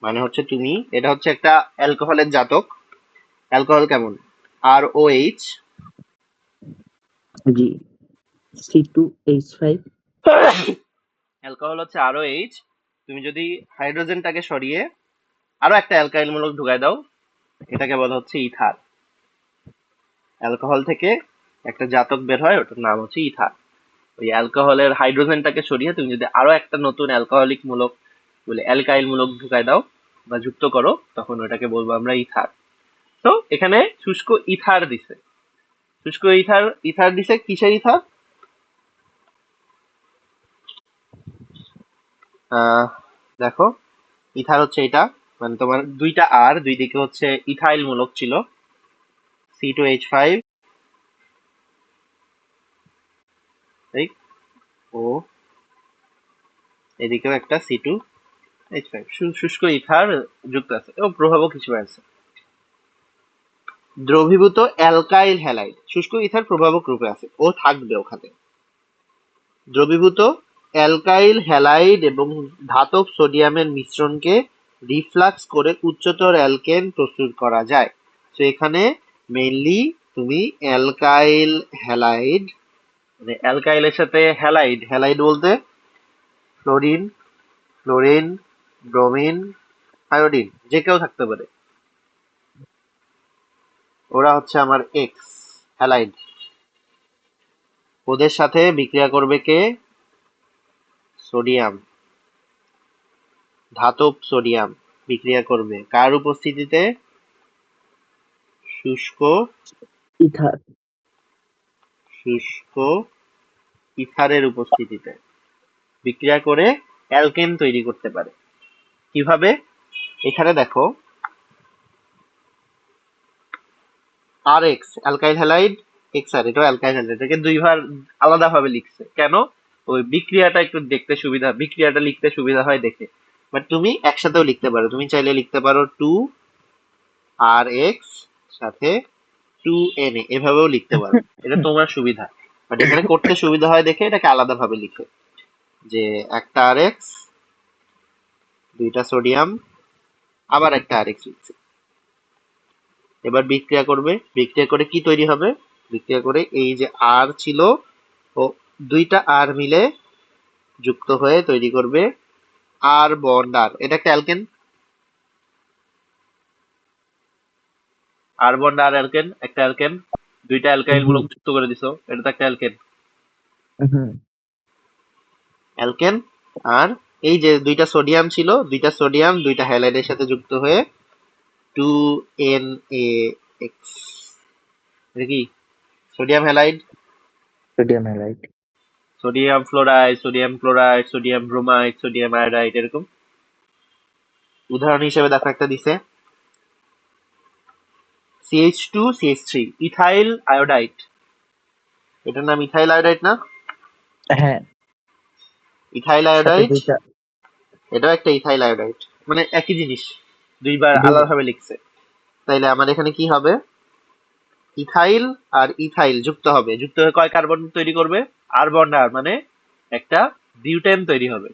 মানে হচ্ছে তুমি, এটা হচ্ছে একটা অ্যালকোহলের জাতক। অ্যালকোহল কেমন? ROH। জি C2H5। অ্যালকোহল হচ্ছে ROH। তুমি যদি হাইড্রোজেনটাকে সরিয়ে আরো একটা অ্যালকাইল মূলক ঢুকায় দাও, এটাকে বলা হচ্ছে ইথার। অ্যালকোহল থেকে একটা জাতক বের হয়, ওটার নাম হচ্ছে ইথার। ওই অ্যালকোহলের হাইড্রোজেনটাকে সরিয়ে তুমি যদি আরো একটা নতুন অ্যালকোহলিক মূলক বলে অ্যালকাইল মূলক ঢুকায় দাও বা যুক্ত করো, তখন ওটাকে বলবো আমরা ইথার। তো এখানে শুষ্ক ইথার দিছে, শুষ্ক ইথার। ইথার দিছে কিসের ইথার? দেখো, ইথার হচ্ছে এটা, মানে তোমার 2টা আর, 2 দিকে হচ্ছে ইথাইল মূলক ছিল, C2H5, ও, এদিকেও একটা C2H5 শুষ্ক ইথার যুক্ত আছে ও প্রভাবক হিসেবে আছে। দ্রবীভূত অ্যালকাইল হ্যালাইড, শুষ্ক ইথার প্রভাবক রূপে আছে, ও থাকবে ওখানে। দ্রবীভূত অ্যালকাইল হ্যালাইড এবং ধাতব সোডিয়ামের মিশ্রণকে রিফ্লাক্স করে উচ্চতর অ্যালকেন প্রস্তুত করা যায়। তো এখানে মেইনলি তুমি অ্যালকাইল হ্যালাইড, মানে অ্যালকাইলের সাথে হ্যালাইড, হ্যালাইড বলতে ফ্লোরিন, ক্লোরিন, ব্রোমিন, আয়োডিন, যে কেউ থাকতে পারে, ওরা হচ্ছে আমার এক্স হ্যালাইড। ওদের সাথে বিক্রিয়া করবে কে? সোডিয়াম, ধাতব সোডিয়াম বিক্রিয়া করবে কার উপস্থিতিতে? শুষ্ক ইথার। শুষ্ক ইথারের উপস্থিতিতে বিক্রিয়া করে অ্যালকেন তৈরি করতে পারে। কিভাবে? এখানে দেখো আর এক্স অ্যালকাইল হ্যালাইড, এক্স আর এটাও অ্যালকাইল হ্যালাইড, এটাকে দুইবার আলাদা ভাবে লিখছে কেন? ওই বিক্রিয়াটা একটু দেখতে সুবিধা, বিক্রিয়াটা লিখতে সুবিধা হয় দেখে। বাট তুমি একসাথেও লিখতে পারো, তুমি চাইলে লিখতে পারো 2RX সাথে 2Na, এভাবেও লিখতে পারো, এটা তোমার সুবিধা। বাট এখানে করতে সুবিধা হয় দেখে এটাকে আলাদা ভাবে লিখে, যে একটা RX, দুইটা সোডিয়াম, আবার একটা RX লিখছে। এবার বিক্রিয়া করবে, বিক্রিয়া করে কি তৈরি হবে? বিক্রিয়া করে এই যে আর ছিল ও দুইটা আর মিলে যুক্ত হয়ে তৈরি করবে আর বন্ড আর, এটা একটা অ্যালকেন। আর বন্ড আর অ্যালকেন, একটা অ্যালকেন, দুইটা অ্যালকাইল জি। মূলক যুক্ত করে দিছো, এটা তো একটা অ্যালকেন। হুম। অ্যালকেন, আর এই যে দুইটা সোডিয়াম ছিল, দুইটা সোডিয়াম দুইটা হ্যালাইডের সাথে যুক্ত হয়ে 2NaX, এটা কি? Sodium halide, sodium halide. Sodium fluoride, sodium chloride, sodium bromide, sodium iodide, এরকম। উদাহরণ হিসেবে দেখো একটা দিছে CH2CH3, ইথাইল আয়োডাইড, এটার নাম ইথাইল আয়োডাইড না? হ্যাঁ, ইথাইল সাথে আয়োডাইড, দুইটা। এটাও একটা ইথাইল আয়োডাইড, মানে একই জিনিস, দুইবার জি। আলাদাভাবে লিখছে। তাইলে আমার এখানে কি হবে? ইথাইল আর ইথাইল যুক্ত হবে, যুক্ত হয়ে কয় কার্বন তৈরি করবে? আর বন্ড আর, মানে একটা বিউটেন তৈরি হবে।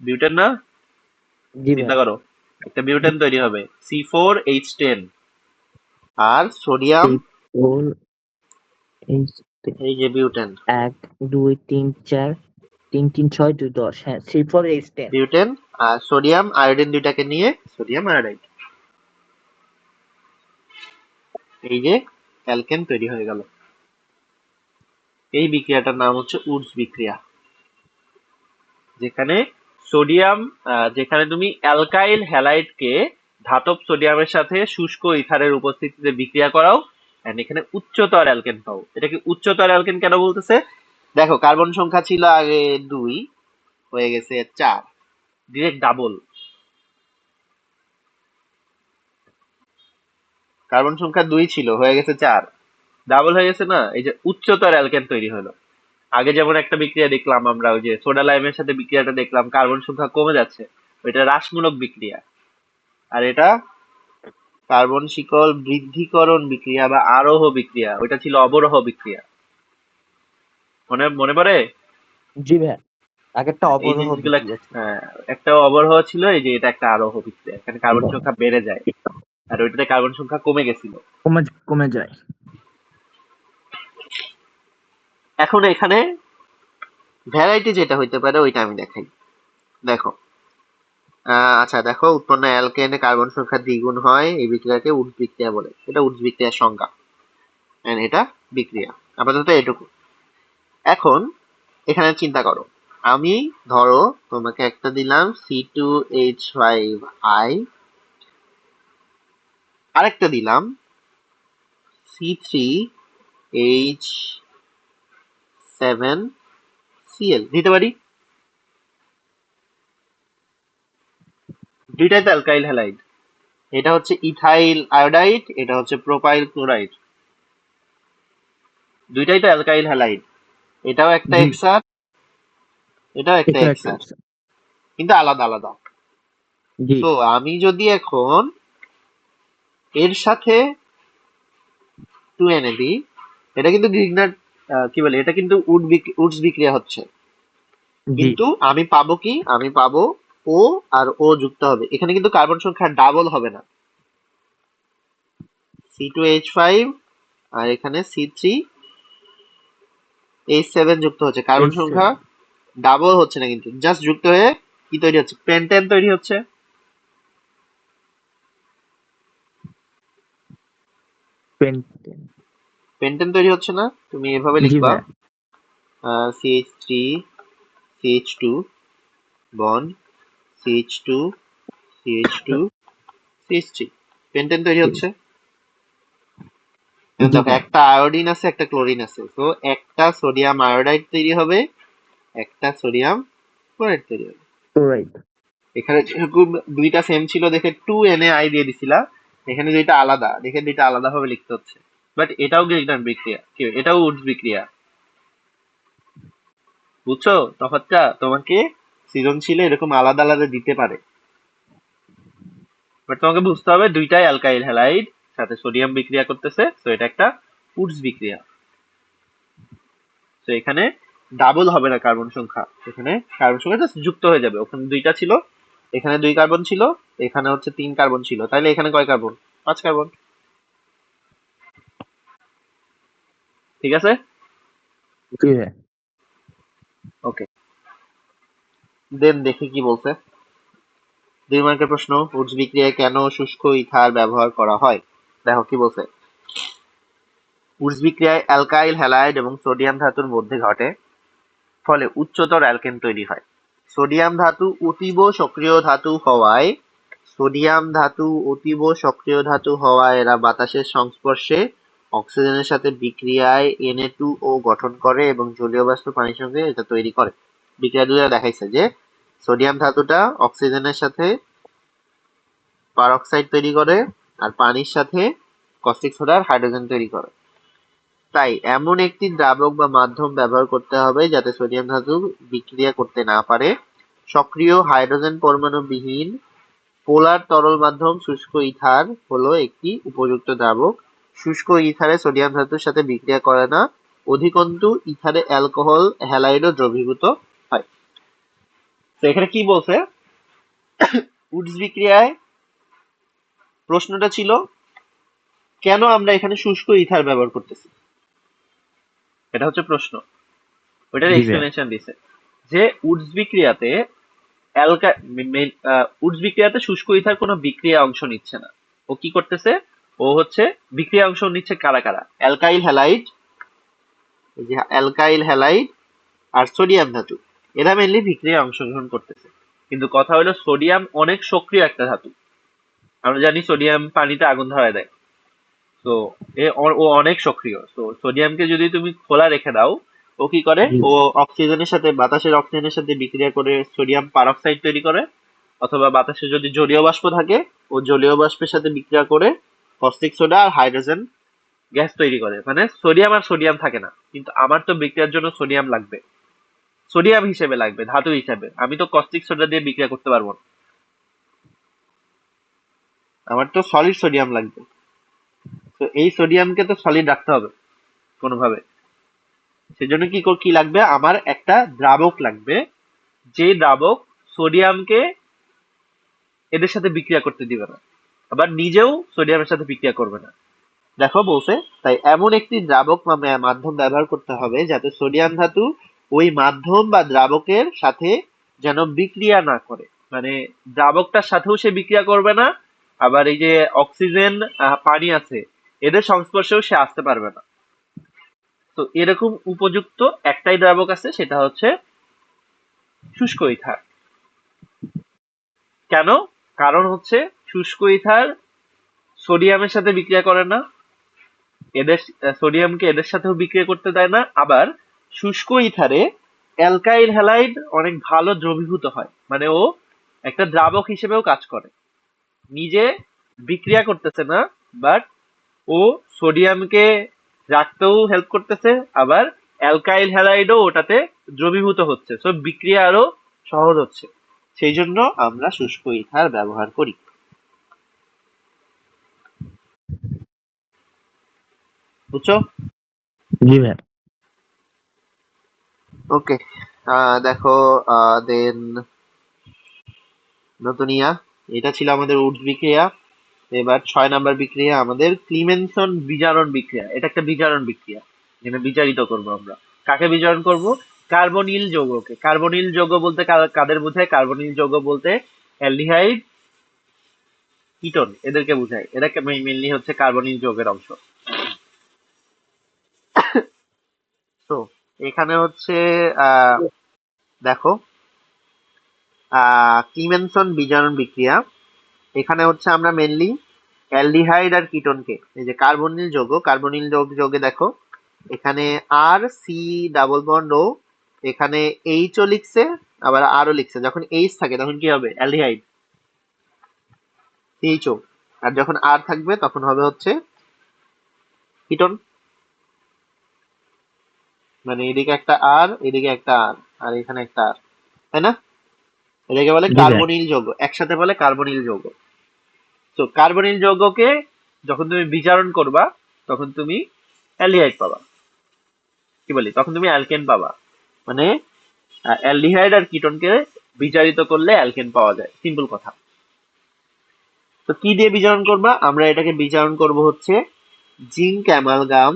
বিউটেন না? জি চিন্তা ভাই। করো, একটা বিউটেন তৈরি হবে, C4H10। আর সোডিয়াম, C4, এই যে বিউটেন, 1 2 3 4, 3 3 6 2 10, হ্যাঁ C4H10। বিউটেন, আর সোডিয়াম আয়োডিন দুইটাকে নিয়ে সোডিয়াম আয়োডাইড, এই যে অ্যালকেন তৈরি হয়ে গেল। এই বিক্রিয়াটার নাম হচ্ছে উডস বিক্রিয়া, যেখানে সোডিয়াম, যেখানে তুমি অ্যালকাইল হ্যালাইডকে ধাতব সোডিয়ামের সাথে শুষ্ক ইথারের উপস্থিতিতে বিক্রিয়া করাও, and এখানে উচ্চতর অ্যালকেন পাও। এটাকে উচ্চতর অ্যালকেন কেন বলতেছে? দেখো কার্বন সংখ্যা ছিল আগে 2, হয়ে গেছে 4, ডিরেক্ট ডাবল। কার্বন সংখ্যা 2 ছিল, হয়ে গেছে 4, ডাবল হয়ে গেছে না? এই যে উচ্চতর অ্যালকেন তৈরি হলো। আগে যেমন একটা বিক্রিয়া দেখলাম আমরা, ওই যে সোডা লাইমের সাথে বিক্রিয়াটা দেখলাম, কার্বন সংখ্যা কমে যাচ্ছে, ওইটা হ্রাসমূলক বিক্রিয়া। আর এটা কার্বন শিকল বৃদ্ধিকরণ বিক্রিয়া বা আরোহ বিক্রিয়া, ওইটা ছিল অবরোহ বিক্রিয়া। মনে মনে পড়ে? জি ভাই, আগেরটা এই অবরোহ জিনিসগুলা, বিক্রিয়া ছিল। হ্যাঁ, একটা অবরোহ ছিল, এই যে এটা একটা আরোহ বিক্রিয়া, এখানে কার্বন সংখ্যা বেড়ে যায়, আর ওইটাতে কার্বন সংখ্যা কমে গেছিল। কমে কমে যায়। এখন এখানে ভ্যারাইটি যেটা হইতে পারে ওইটা আমি দেখাই। দেখো, আচ্ছা দেখো, উৎপন্ন অ্যালকেনে কার্বন সংখ্যা দ্বিগুণ হয়, এই বিক্রিয়াকে উডস বিক্রিয়া বলে, এটা উডস বিক্রিয়ার সংজ্ঞা, and এটা বিক্রিয়া। আপাতত এটুকু। এখন এখানে চিন্তা করো, আমি ধরো তোমাকে একটা দিলাম C2H5I, আরেকটা দিলাম C3H7Cl, দিতে পারি? দুইটাই তো অ্যালকাইল হ্যালাইড, এটা হচ্ছে ইথাইল আয়োডাইড, এটা হচ্ছে প্রোপাইল ক্লোরাইড। দুইটাই তো অ্যালকাইল হ্যালাইড, এটাও একটা জি, এক্সার, এটাও একটা এটা একটা এক্সার, option। কিন্তু আলাদা আলাদা। জি, তো আমি যদি এখন এর সাথে 2 এনে দিই, এটা কিন্তু গ্রিগনার কি বলে, এটা কিন্তু উডস বিক্রিয়া হচ্ছে, জি, কিন্তু আমি পাবো কি, আমি পাবো ও আর ও যুক্ত হবে, এখানে কিন্তু কার্বন সংখ্যা ডাবল হবে না, C2H5 আর এখানে C3H7 যুক্ত হচ্ছে, কার্বন H7 সংখ্যা ডাবল হচ্ছে না, কিন্তু জাস্ট যুক্ত হয়ে কি তৈরি হচ্ছে, পেন্টেন তৈরি হচ্ছে। পেন্টেন। পেন্টেন তৈরি হচ্ছে না, তুমি এভাবে জি লিখবা ভাইয়া। CH3 CH2 bond CH2 CH2 CH3, pentane তৈরি হচ্ছে। এখন জি দেখো ভাইয়া। একটা আয়োডিন আছে একটা ক্লোরিন আছে, তো একটা সোডিয়াম আয়োডাইড তৈরি হবে, একটা সোডিয়াম ক্লোরাইড তৈরি হবে। রাইট। এখানে যেরকম দুইটা সেম ছিল দেখে 2NaI দিয়ে দিছিলা, এখানে দুইটা আলাদা দেখে দুইটা আলাদা ভাবে লিখতে হচ্ছে। বাট এটাও গ্রিগনার বিক্রিয়া, কি এটাও উডস বিক্রিয়া, বুঝছো তফাৎটা? তোমাকে সৃজনশীলে এরকম আলাদা আলাদা দিতে পারে, বাট তোমাকে বুঝতে হবে দুইটাই অ্যালকাইল হ্যালাইড সাথে সোডিয়াম বিক্রিয়া করতেছে, তো এটা একটা উডস বিক্রিয়া। তো এখানে ডাবল হবে না কার্বন সংখ্যা, এখানে কার্বন সংখ্যা জাস্ট যুক্ত হয়ে যাবে, ওখানে দুইটা ছিল, এখানে 2 কার্বন ছিল, এখানে হচ্ছে 3 কার্বন ছিল, তাহলে এখানে কয় কার্বন, 5 কার্বন। ঠিক আছে, জি ভাইয়া। ওকে, দেন দেখি কি বলছে। 2 মার্কের প্রশ্ন, উডস বিক্রিয়ায় কেন শুষ্ক ইথার ব্যবহার করা হয়? দেখো কি বলছে, উডস বিক্রিয়ায় অ্যালকাইল হ্যালাইড এবং সোডিয়াম ধাতুর মধ্যে ঘটে, ফলে উচ্চতর অ্যালকেন তৈরি হয়। সোডিয়াম ধাতু অতীব সক্রিয় ধাতু হওয়ায় এরা বাতাসের সংস্পর্শে অক্সিজেনের সাথে বিক্রিয়ায় Na2O গঠন করে এবং জলীয় বাষ্প পানির সঙ্গে এটা তৈরি করে। বিক্রিয়া দুইটা দেখাইছে যে সোডিয়াম ধাতুটা অক্সিজেনের সাথে পারঅক্সাইড তৈরি করে আর পানির সাথে কস্টিক সোডার হাইড্রোজেন তৈরি করে। তাই এমন একটি দ্রাবক বা মাধ্যম ব্যবহার করতে হবে যাতে সোডিয়াম ধাতু বিক্রিয়া করতে না পারে। সক্রিয় হাইড্রোজেন পরমাণু বিহীন পোলার তরল মাধ্যম শুষ্ক ইথার হলো একটি উপযুক্ত দ্রাবক। শুষ্ক ইথারে সোডিয়াম ধাতুর সাথে বিক্রিয়া করে না, অধিকন্তু ইথারে অ্যালকোহল হ্যালাইডও দ্রবীভূত হয়। তো এখানে কি বলছে, উডস বিক্রিয়ায় প্রশ্নটা ছিল কেন আমরা এখানে শুষ্ক ইথার ব্যবহার করতেছি, এটা হচ্ছে প্রশ্ন, ওইটার জি ভাইয়া। এক্সপ্লেনেশন দিছে যে উডস বিক্রিয়াতে উডস বিক্রিয়াতে শুষ্ক ইথার কোনো বিক্রিয়া অংশ নিচ্ছে না, ও কি করতেছে, ও হচ্ছে বিক্রিয়া অংশ নিচ্ছে কারা কারা, অ্যালকাইল হ্যালাইড, এই যে অ্যালকাইল হ্যালাইড আর সোডিয়াম ধাতু, এরা মেনলি বিক্রিয়ায় অংশগ্রহণ করতেছে। কিন্তু কথা হলো সোডিয়াম অনেক সক্রিয় একটা ধাতু, আমরা জানি সোডিয়াম পানিতে আগুন ধরায় দেয়, তো ও অনেক সক্রিয়, তো সোডিয়ামকে যদি তুমি খোলা রেখে দাও, ও কি করে, জি, ও অক্সিজেনের সাথে বাতাসের অক্সিজেনের সাথে বিক্রিয়া করে সোডিয়াম পারঅক্সাইড তৈরি করে, অথবা বাতাসে যদি জলীয় বাষ্প থাকে ও জলীয় বাষ্পের সাথে বিক্রিয়া করে কস্টিক সোডা আর হাইড্রোজেন গ্যাস তৈরি করে, মানে সোডিয়াম আর সোডিয়াম থাকে না, কিন্তু আমার তো বিক্রিয়ার জন্য সোডিয়াম লাগবে, সোডিয়াম হিসেবে লাগবে, ধাতু হিসেবে, আমি তো কস্টিক সোডা দিয়ে বিক্রিয়া করতে পারবো না, আমার তো সলিড সোডিয়াম লাগবে। তো এই সোডিয়ামকে তো সলিড রাখতে হবে কোনোভাবে, সেজন্য কি লাগবে, আমার একটা দ্রাবক লাগবে, যে দ্রাবক সোডিয়ামকে এদের সাথে বিক্রিয়া করতে দিবে না, আবার নিজেও সোডিয়ামের সাথে বিক্রিয়া করবে না। দেখো বলছে, তাই এমন একটি দ্রাবক বা মাধ্যম ব্যবহার করতে হবে যাতে সোডিয়াম ধাতু ওই মাধ্যম বা দ্রাবকের সাথে যেন বিক্রিয়া না করে, মানে দ্রাবকটার সাথেও সে বিক্রিয়া করবে না, আবার এই যে অক্সিজেন পানি আছে এদের সংস্পর্শেও সে আসতে পারবে না। তো এরকম উপযুক্ত একটাই দ্রাবক আছে, সেটা হচ্ছে শুষ্ক ইথার। কেন? কারণ হচ্ছে শুষ্ক ইথার সোডিয়ামের সাথে বিক্রিয়া করে না, এদের সোডিয়ামকে এদের সাথেও বিক্রিয়া করতে দেয় না, আবার শুষ্ক ইথারে অ্যালকাইল হ্যালাইড অনেক ভালো দ্রবীভূত হয়, মানে ও একটা দ্রাবক হিসেবেও কাজ করে, নিজে বিক্রিয়া করতেছে না, বাট ও সোডিয়ামকে রাখতেও হেল্প করতেছে, আবার অ্যালকাইল হ্যালাইডও ওটাতে দ্রবীভূত হচ্ছে, সো বিক্রিয়া আরো সহজ হচ্ছে। সেই জন্য আমরা শুষ্ক ইথার ব্যবহার করি। বুঝছো? জি ভাইয়া। ওকে, দেখো, দেন নতুনিয়া, এটা ছিল আমাদের উডস বিক্রিয়া। এবার 6 নাম্বার বিক্রিয়া আমাদের ক্লিমেনসন বিজারণ বিক্রিয়া। এটা একটা বিজারণ বিক্রিয়া, যেখানে বিচারিত করব আমরা। কাকে বিজারণ করব? কার্বনিল যৌগকে। কার্বনিল যৌগ বলতে কাদের বোঝায়? কার্বনিল যৌগ বলতে অ্যালডিহাইড, কিটোন, এদেরকে বোঝায়। এরা মেইনলি হচ্ছে কার্বনিল যৌগের অংশ। তো এখানে হচ্ছে দেখো, ক্লিমেনসন বিজারণ বিক্রিয়া, এখানে হচ্ছে আমরা মেনলি অ্যালডিহাইড আর কিটোনকে, এই যে কার্বনিল যৌগ, কার্বনিল যৌগে দেখো এখানে আর সি ডাবল বন্ড ও, এখানে এইচ ও লিখছে, আবার আর ও লিখছে। যখন এইচ থাকে তখন কি হবে? অ্যালডিহাইড, সিএইচ ও। আর যখন আর থাকবে তখন হবে হচ্ছে কিটোন। মানে এদিকে একটা আর, এদিকে একটা আর, আর এখানে একটা আর, তাই না? এটাকে বলে জি ভাইয়া। কার্বনিল যৌগ, একসাথে বলে কার্বনিল যৌগ। তো কার্বনিল যৌগকে যখন তুমি বিজারণ করবা তখন তুমি অ্যালডিহাইড পাবা, কি বলি, তখন তুমি অ্যালকেন পাবা। মানে অ্যালডিহাইড আর কিটোনকে বিচারিত করলে অ্যালকেন পাওয়া যায়, সিম্পল কথা। তো কি দিয়ে বিজারণ করবা? আমরা এটাকে বিজারণ করব হচ্ছে zinc amalgam.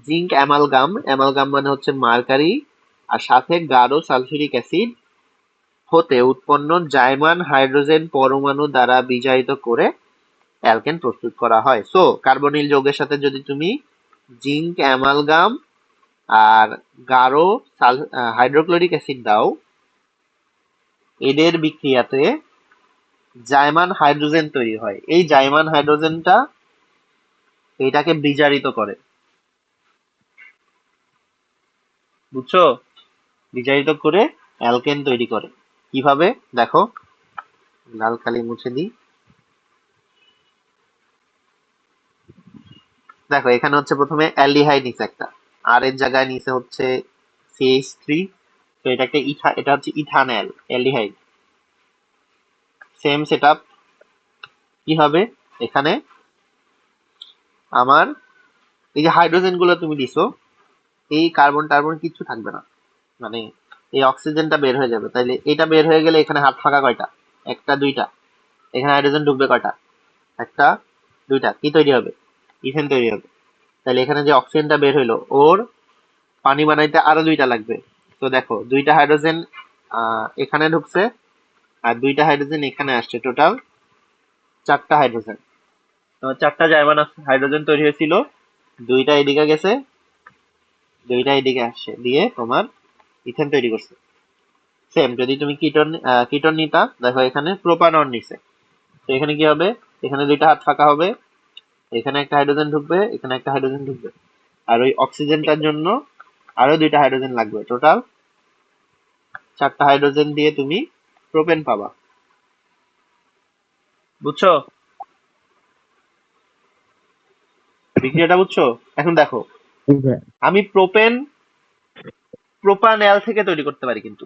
Zinc amalgam, amalgam মানে হচ্ছে মার্কারি, আর সাথে গাঢ় সালফিউরিক অ্যাসিড হতে উৎপন্ন জাইমান হাইড্রোজেন পরমাণু দ্বারা বিজারিত করে অ্যালকেন প্রস্তুত করা হয়। সো কার্বনিল যৌগের সাথে যদি তুমি জিঙ্ক অ্যামালগাম আর গাঢ় হাইড্রোক্লোরিক অ্যাসিড দাও, এদের বিক্রিয়াতে জাইমান হাইড্রোজেন তৈরি হয়। এই জাইমান হাইড্রোজেনটা এটাকে বিজারিত করে, বুঝছো? বিজারিত করে অ্যালকেন তৈরি করে। কিভাবে? দেখো, লাল কালি মুছে দিই। দেখো এখানে হচ্ছে প্রথমে অ্যালডিহাইড নিচে একটা, আর এর জায়গায় নিচে হচ্ছে CH3। তো এটা একটা এটা হচ্ছে ইথানল অ্যালডিহাইড। Same setup. কি হবে এখানে? আমার এই যে হাইড্রোজেন গুলো তুমি দিছো, এই কার্বন টার্বন কিচ্ছু থাকবে না, মানে এই অক্সিজেনটা বের হয়ে যাবে। তাইলে এটা বের হয়ে গেলে এখানে হাত ফাঁকা কয়টা? একটা, দুইটা। এখানে হাইড্রোজেন ঢুকবে কয়টা? একটা, দুইটা। কি তৈরি হবে? ইথেন তৈরি হবে। তাহলে এখানে যে অক্সিজেনটা বের হইলো, ওর পানি বানাইতে আরো দুইটা লাগবে। তো দেখো, দুইটা হাইড্রোজেন এখানে ঢুকছে, আর দুইটা হাইড্রোজেন এখানে আসছে, টোটাল 4টা হাইড্রোজেন। তো 4টা জার্মান হাইড্রোজেন তৈরি হয়েছিল, দুইটা এদিকে গেছে, দুইটা এদিকে আসছে, দিয়ে তোমার ইথেন তৈরি করছে। সেম যদি তুমি কিটোন কিটোন নিতা, দেখো এখানে প্রোপানন নিছে। তো এখানে কি হবে? এখানে দুইটা হাত ফাঁকা হবে, এখানে একটা হাইড্রোজেন ঢুকবে, এখানে একটা হাইড্রোজেন ঢুকবে, আর ওই অক্সিজেনটার জন্য আরো দুইটা হাইড্রোজেন লাগবে। টোটাল 4টা হাইড্রোজেন দিয়ে তুমি প্রোপেন পাবা। বুঝছো বিক্রিয়াটা? বুঝছো? এখন দেখো, জি ভাইয়া। আমি প্রোপেন প্রোপানল থেকে তৈরি করতে পারি, কিন্তু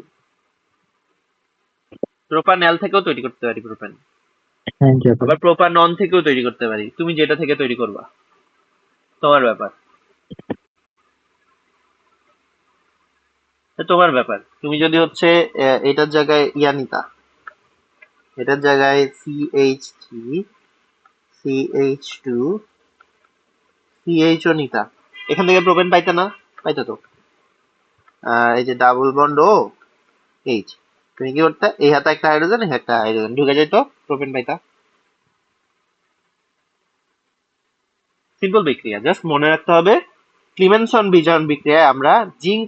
প্রোপানল থেকেও তৈরি করতে পারি প্রোপেন, হ্যাঁ জি আপু। আবার প্রোপানন থেকেও তৈরি করতে পারি। তুমি যেটা থেকে তৈরি করবা তোমার ব্যাপার, তোমার ব্যাপার। তুমি যদি হচ্ছে এটার জায়গায় ইয়া নিতা, এটার জায়গায় CH3, CH2, CHO নিতা, এখান থেকে প্রোপেন পাইতে না? পাইতে তো। এই যে ডাবল বন্ড ও এইচ, তুমি কি করতে? এই হাতে একটা হাইড্রোজেন, এই একটা হাইড্রোজেন ঢুকে যেত, প্রোপেন পাইতা। সিম্পল বিক্রিয়া, জাস্ট মনে রাখতে হবে। ক্লিমেনসন বিজারণ বিক্রিয়ায় আমরা জিঙ্ক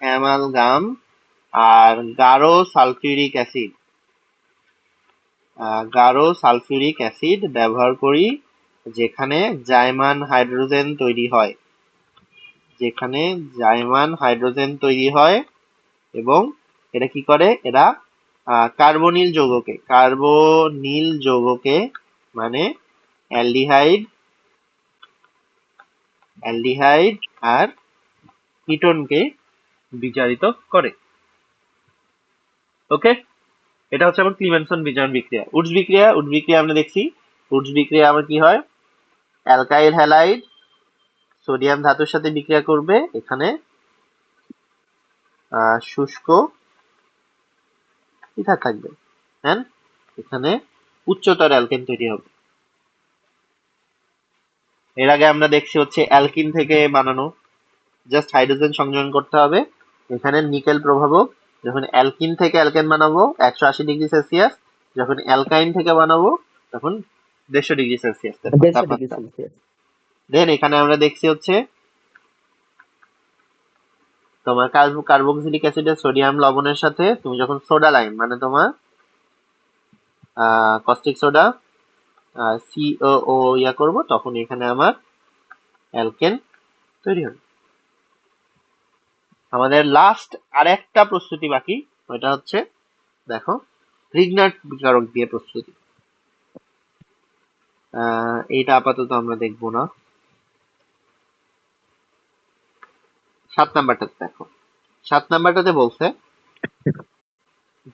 অ্যামালগাম আর গাঢ় সালফিউরিক অ্যাসিড ব্যবহার করি, যেখানে জাইমান হাইড্রোজেন তৈরি হয়, যেখানে জাইমান হাইড্রোজেন তৈরি হয়। এবং এটা কি করে? এরা কার্বনিল যৌগকে মানে অ্যালডিহাইড অ্যালডিহাইড আর কিটোনকে বিজারিত করে। ওকে, এটা হচ্ছে আমার ক্লিমেনসন বিজারণ বিক্রিয়া। উডস বিক্রিয়া আমরা দেখছি। উডস বিক্রিয়া আমার কি হয়, অ্যালকাইল হ্যালাইড সোডিয়াম ধাতুর সাথে বিক্রিয়া করবে, এখানে শুষ্ক ইথার থাকবে, হ্যাঁ, এখানে উচ্চতর অ্যালকেন তৈরি হবে। এর আগে আমরা দেখছি হচ্ছে অ্যালকিন থেকে বানানো, জাস্ট হাইড্রোজেন সংযোজন করতে হবে। এখানে নিকেল প্রভাবক, যখন অ্যালকিন থেকে অ্যালকেন বানাবো 180°C, যখন অ্যালকাইন থেকে বানাবো তখন 150°C 150°C। দেন এখানে আমরা দেখছি হচ্ছে তোমার কার্বক্সিলিক অ্যাসিডের সোডিয়াম লবণের সাথে তুমি যখন সোডা লাইম মানে তোমার কস্টিক সোডা COO ইয়া করবো, তখন এখানে আমার অ্যালকেন তৈরি হবে। আমাদের লাস্ট আর একটা প্রস্তুতি বাকি, ওইটা হচ্ছে দেখো রিগনার্ড বিকারক দিয়ে প্রস্তুতি। এইটা আপাতত আমরা দেখবো না। 7 নাম্বারটাতে দেখো, 7 নাম্বারটাতে বলছে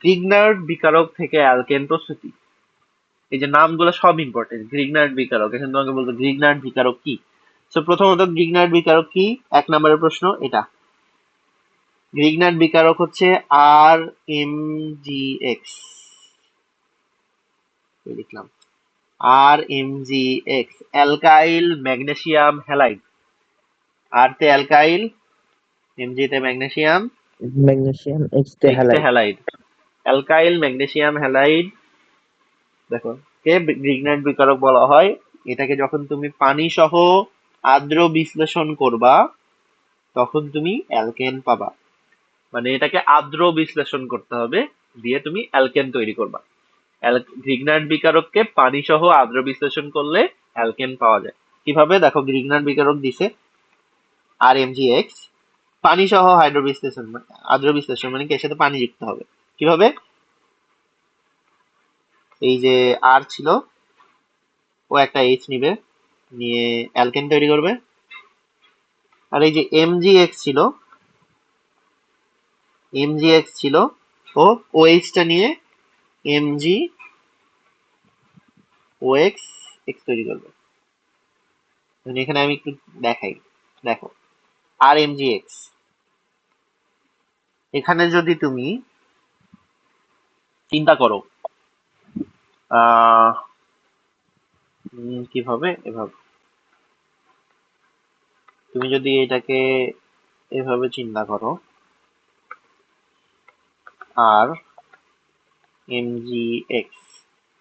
গ্রিগনার্ড বিকারক থেকে অ্যালকেন প্রস্তুতি। এই যে নামগুলো সব ইম্পর্টেন্ট। গ্রিগনার্ড বিকারক, এখানে তোমাকে বলতো গ্রিগনার্ড বিকারক কি। তো প্রথমত গ্রিগনার্ড বিকারক কি, 1 নম্বরের প্রশ্ন এটা। গ্রিগনার্ড বিকারক হচ্ছে RMGX, লিখলাম RMGX, অ্যালকাইল ম্যাগনেসিয়াম হ্যালাইড। আর তে অ্যালকাইল, এমজি তে ম্যাগনেসিয়াম, ম্যাগনেসিয়াম এক্স তে এক্সটেহালাইড। হ্যালাইড। অ্যালকাইল ম্যাগনেসিয়াম হ্যালাইড দেখো কে গ্রিগনার্ড বিকারক বলা হয়। এটাকে যখন তুমি পানি সহ আর্দ্র বিশ্লেষণ করবা তখন তুমি অ্যালকেন পাবা। মানে এটাকে আর্দ্র বিশ্লেষণ করতে হবে, দিয়ে তুমি অ্যালকেন তৈরি করবা। গ্রিগনার্ড বিকারককে পানি সহ আর্দ্র বিশ্লেষণ করলে অ্যালকেন পাওয়া যায়। কিভাবে দেখো, গ্রিগনার্ড বিকারক দিছে RMGX, পানি সহ হাইড্রো বিশ্লেষণ আর্দ্র বিশ্লেষণ মানে কি এর সাথে পানি যুক্ত হবে। কিভাবে, এই যে আর ছিল ও একটা H নিবে, নিয়ে অ্যালকেন তৈরি করবে। আর এই যে MgX ছিল ও OH টা নিয়ে MgOX তৈরি করবে। এখানে আমি একটু দেখাই, দেখো RMGX, এখানে যদি তুমি চিন্তা করো কিভাবে, এভাবে তুমি যদি এটাকে এভাবে চিন্তা করো, আর MgX,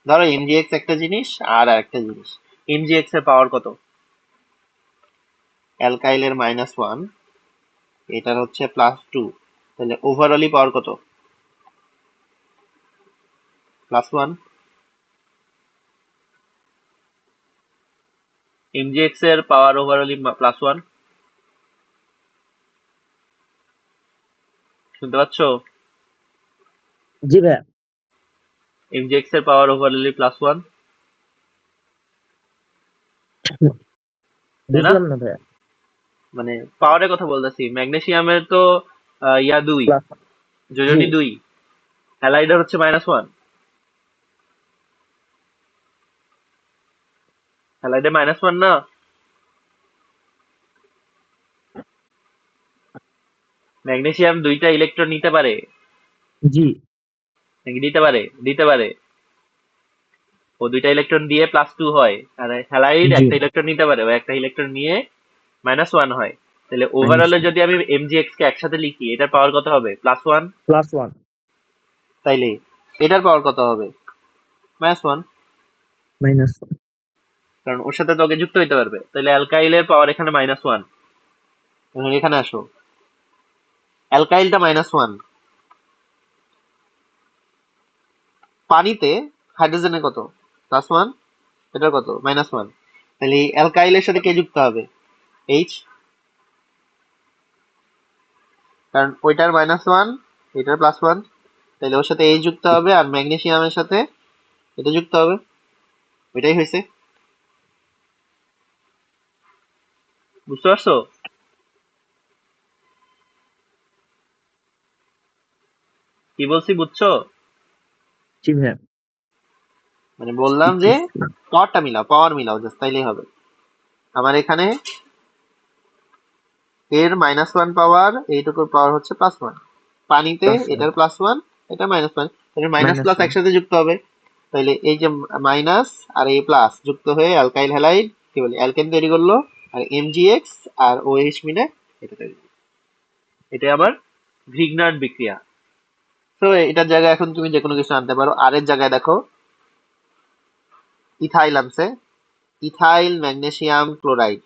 ধরো MgX একটা জিনিস আর একটা জিনিস। MgX এর পাওয়ার কত, অ্যালকাইলের -1, এটার হচ্ছে +2, তাহলে ওভারঅলি পাওয়ার কত, +1। MgX এর পাওয়ার ওভারঅলি +1, শুনতে পাচ্ছ? জি ভাইয়া। MgX এর পাওয়ার ওভারঅলি +1, তাই না? বুঝলাম না ভাইয়া। মানে পাওয়ারের কথা বলতেছি। ম্যাগনেসিয়ামের তো 2, প্লাস। জি। যোজনী 2, হ্যালাইডের হচ্ছে -1, হ্যালাইডে -1 না। ম্যাগনেসিয়াম 2টা ইলেকট্রন নিতে পারে জি। নাকি দিতে পারে। ও 2টা ইলেকট্রন দিয়ে +2 হয়, আর হ্যালাইড জি। একটা ইলেকট্রন নিতে পারে, ও একটা ইলেকট্রন নিয়ে -1 হয়। তাহলে মাইনাস ওভারঅলে যদি আমি MgX কে একসাথে লিখি, এটার পাওয়ার কত হবে, +1। +1। তাইলে এটার পাওয়ার কত হবে, -1, -1। কারণ ওর সাথে তোকে যুক্ত হইতে পারবে। তাহলে অ্যালকাইলের পাওয়ার এখানে -1। এখানে আসো, অ্যালকাইলটা -1, পানিতে হাইড্রোজেনের কত, +1, এটার কত, -1। তাহলে অ্যালকাইলের সাথে কে যুক্ত হবে, H, কারণ ওইটার -1 এটার +1, তাহলে ওর সাথে H যুক্ত হবে, আর ম্যাগনেসিয়ামের সাথে এটা যুক্ত হবে, ওইটাই হয়েছে। বুঝতে পারছো? কি বলছি বুঝছো? জি ভাইয়া মানে বললাম যে বুঝতেছি। পাওয়ার মিলাও জাস্ট, তাইলেই হবে। আমার এখানে এর -1 পাওয়ার, এইটুকুর পাওয়ার হচ্ছে +1। পানিতে প্লাস এটার +1, এটা -1, এটা মাইনাস মাইনাস প্লাস ওয়ান। একসাথে যুক্ত হবে। তাইলে এই যে মাইনাস আর এই প্লাস যুক্ত হয়ে অ্যালকাইল হ্যালাইড কি বলে অ্যালকেন তৈরি করলো, আর এমজিএক্স আর ওএইচ মিলে এটা তৈরি করলো। এটা আবার গ্রিগনার্ড বিক্রিয়া। তো এটার জায়গায় এখন তুমি যে কোনো কিছু আনতে পারো। আর এর জায়গায় দেখো ইথাইল আনছে, ইথাইল ম্যাগনেসিয়াম ক্লোরাইড।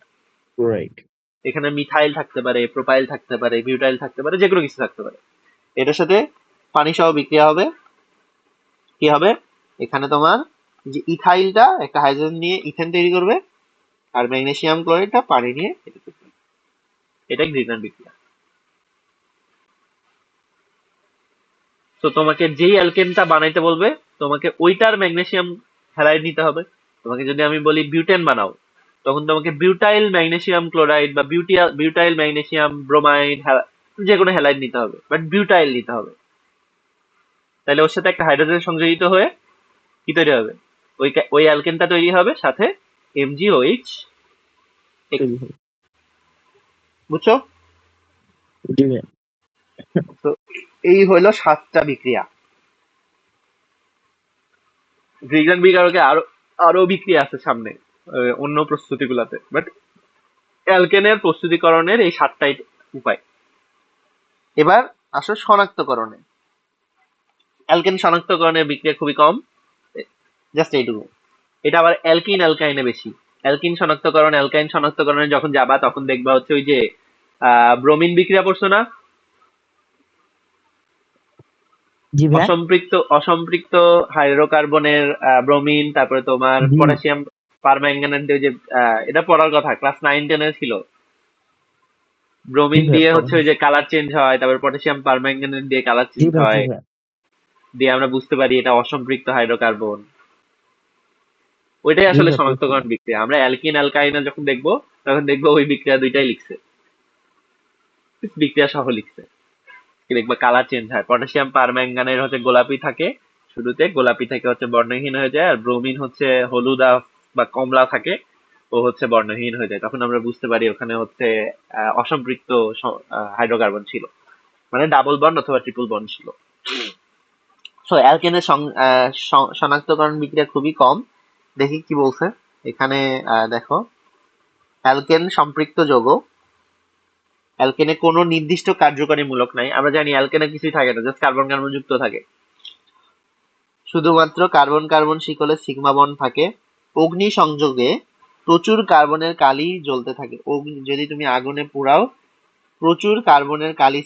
রাইট। এখানে মিথাইল থাকতে পারে, প্রোপাইল থাকতে পারে, বিউটাইল থাকতে পারে, যে কোনো কিছু থাকতে পারে। এটার সাথে পানি সহ বিক্রিয়া হবে। কি হবে? এখানে তোমার যে ইথাইলটা একটা হাইড্রোজেন নিয়ে ইথেন তৈরি করবে, আর ম্যাগনেসিয়াম ক্লোরাইডটা পানি নিয়ে এটা তৈরি করবে। এটাই গ্রিগনার্ড বিক্রিয়া। তো তোমাকে যেই অ্যালকেনটা বানাইতে বলবে, তোমাকে ওইটার ম্যাগনেসিয়াম হ্যালাইড নিতে হবে। তোমাকে যদি আমি বলি বিউটেন বানাও, তখন তোমাকে বিউটাইল ম্যাগনেসিয়াম ক্লোরাইড বা বিউটাইল ম্যাগনেসিয়াম ব্রোমাইড, যে কোনো হ্যালাইড নিতে হবে, বাট বিউটাইল নিতে হবে। তাহলে ওর সাথে একটা হাইড্রোজেন সংযোজিত হয়ে কি তৈরি হবে? ওই অ্যালকেনটা তৈরি হবে, সাথে এমজিওএইচ। বুঝছো? জি ভাইয়া। তো এই হলো 7টা বিক্রিয়া। গ্রিগনার্ড বিক্রিয়াকে আরো আরো বিক্রিয়া আছে সামনে, অন্য প্রস্তুতিগুলোতে, বাট অ্যালকেনের প্রস্তুতিকরণের এই 7টাই উপায়। এবার আসো শনাক্তকরণে। অ্যালকেন শনাক্তকরণের বিক্রিয়া খুবই কম, জাস্ট এইটুকু। এটা আবার অ্যালকিন অ্যালকাইনে বেশি। অ্যালকাইন শনাক্তকরণে যখন যাবা, তখন দেখবা হচ্ছে ওই যে ব্রোমিন বিক্রিয়া পড়ছো না? জি ভাইয়া। অসম্পৃক্ত হাইড্রোকার্বনের ব্রোমিন, তারপরে তোমার জি পটাশিয়াম পারম্যাঙ্গানেট দিয়ে যে এটা পড়ার কথা, ক্লাস 9-10 এ ছিল। জি ব্রোমিন ভাইয়া দিয়ে হচ্ছে পড়ানো। ওই যে কালার চেঞ্জ হয়, তারপর পটাশিয়াম পারম্যাঙ্গানেট দিয়ে কালার জি চেঞ্জ ভাই জি হয়, ভাই। দিয়ে আমরা বুঝতে পারি এটা অসম্পৃক্ত হাইড্রোকার্বন। ওইটাই জি আসলে ভাই পড়ছি। শনাক্তকরণ বিক্রিয়া। আমরা অ্যালকিন অ্যালকাইনে যখন দেখবো, তখন দেখবো ওই বিক্রিয়া দুইটাই লিখছে, বিক্রিয়া সহ লিখছে। কি দেখবা কালার চেঞ্জ হয়, পটাশিয়াম পারম্যাঙ্গানের হচ্ছে গোলাপি থাকে, শুরুতে গোলাপি থেকে হচ্ছে বর্ণহীন হয়ে যায়, আর ব্রোমিন হচ্ছে হলুদা বা কমলা থাকে, ও হচ্ছে বর্ণহীন হয়ে যায়। তখন আমরা বুঝতে পারি ওখানে হচ্ছে অসম্পৃক্ত হাইড্রোকার্বন ছিল, মানে ডাবল বন্ড অথবা ট্রিপল বন্ড ছিল। সো অ্যালকেনের শনাক্তকরণ বিক্রিয়া খুবই কম। দেখি কি বলছে এখানে। দেখো, অ্যালকেন সম্পৃক্ত যৌগ। অ্যালকেনে কোনো নির্দিষ্ট কার্যকরী মূলক নাই। আমরা জানি অ্যালকেনে কিছুই থাকে না, জাস্ট কার্বন কার্বন যুক্ত থাকে। শুধুমাত্র কার্বন কার্বন শিকলে সিগমা বন্ড থাকে। অগ্নি সংযোগে প্রচুর কার্বনের কালি জ্বলতে থাকে। যদি তুমি আগুনে পোড়াও, প্রচুর কার্বনের কালি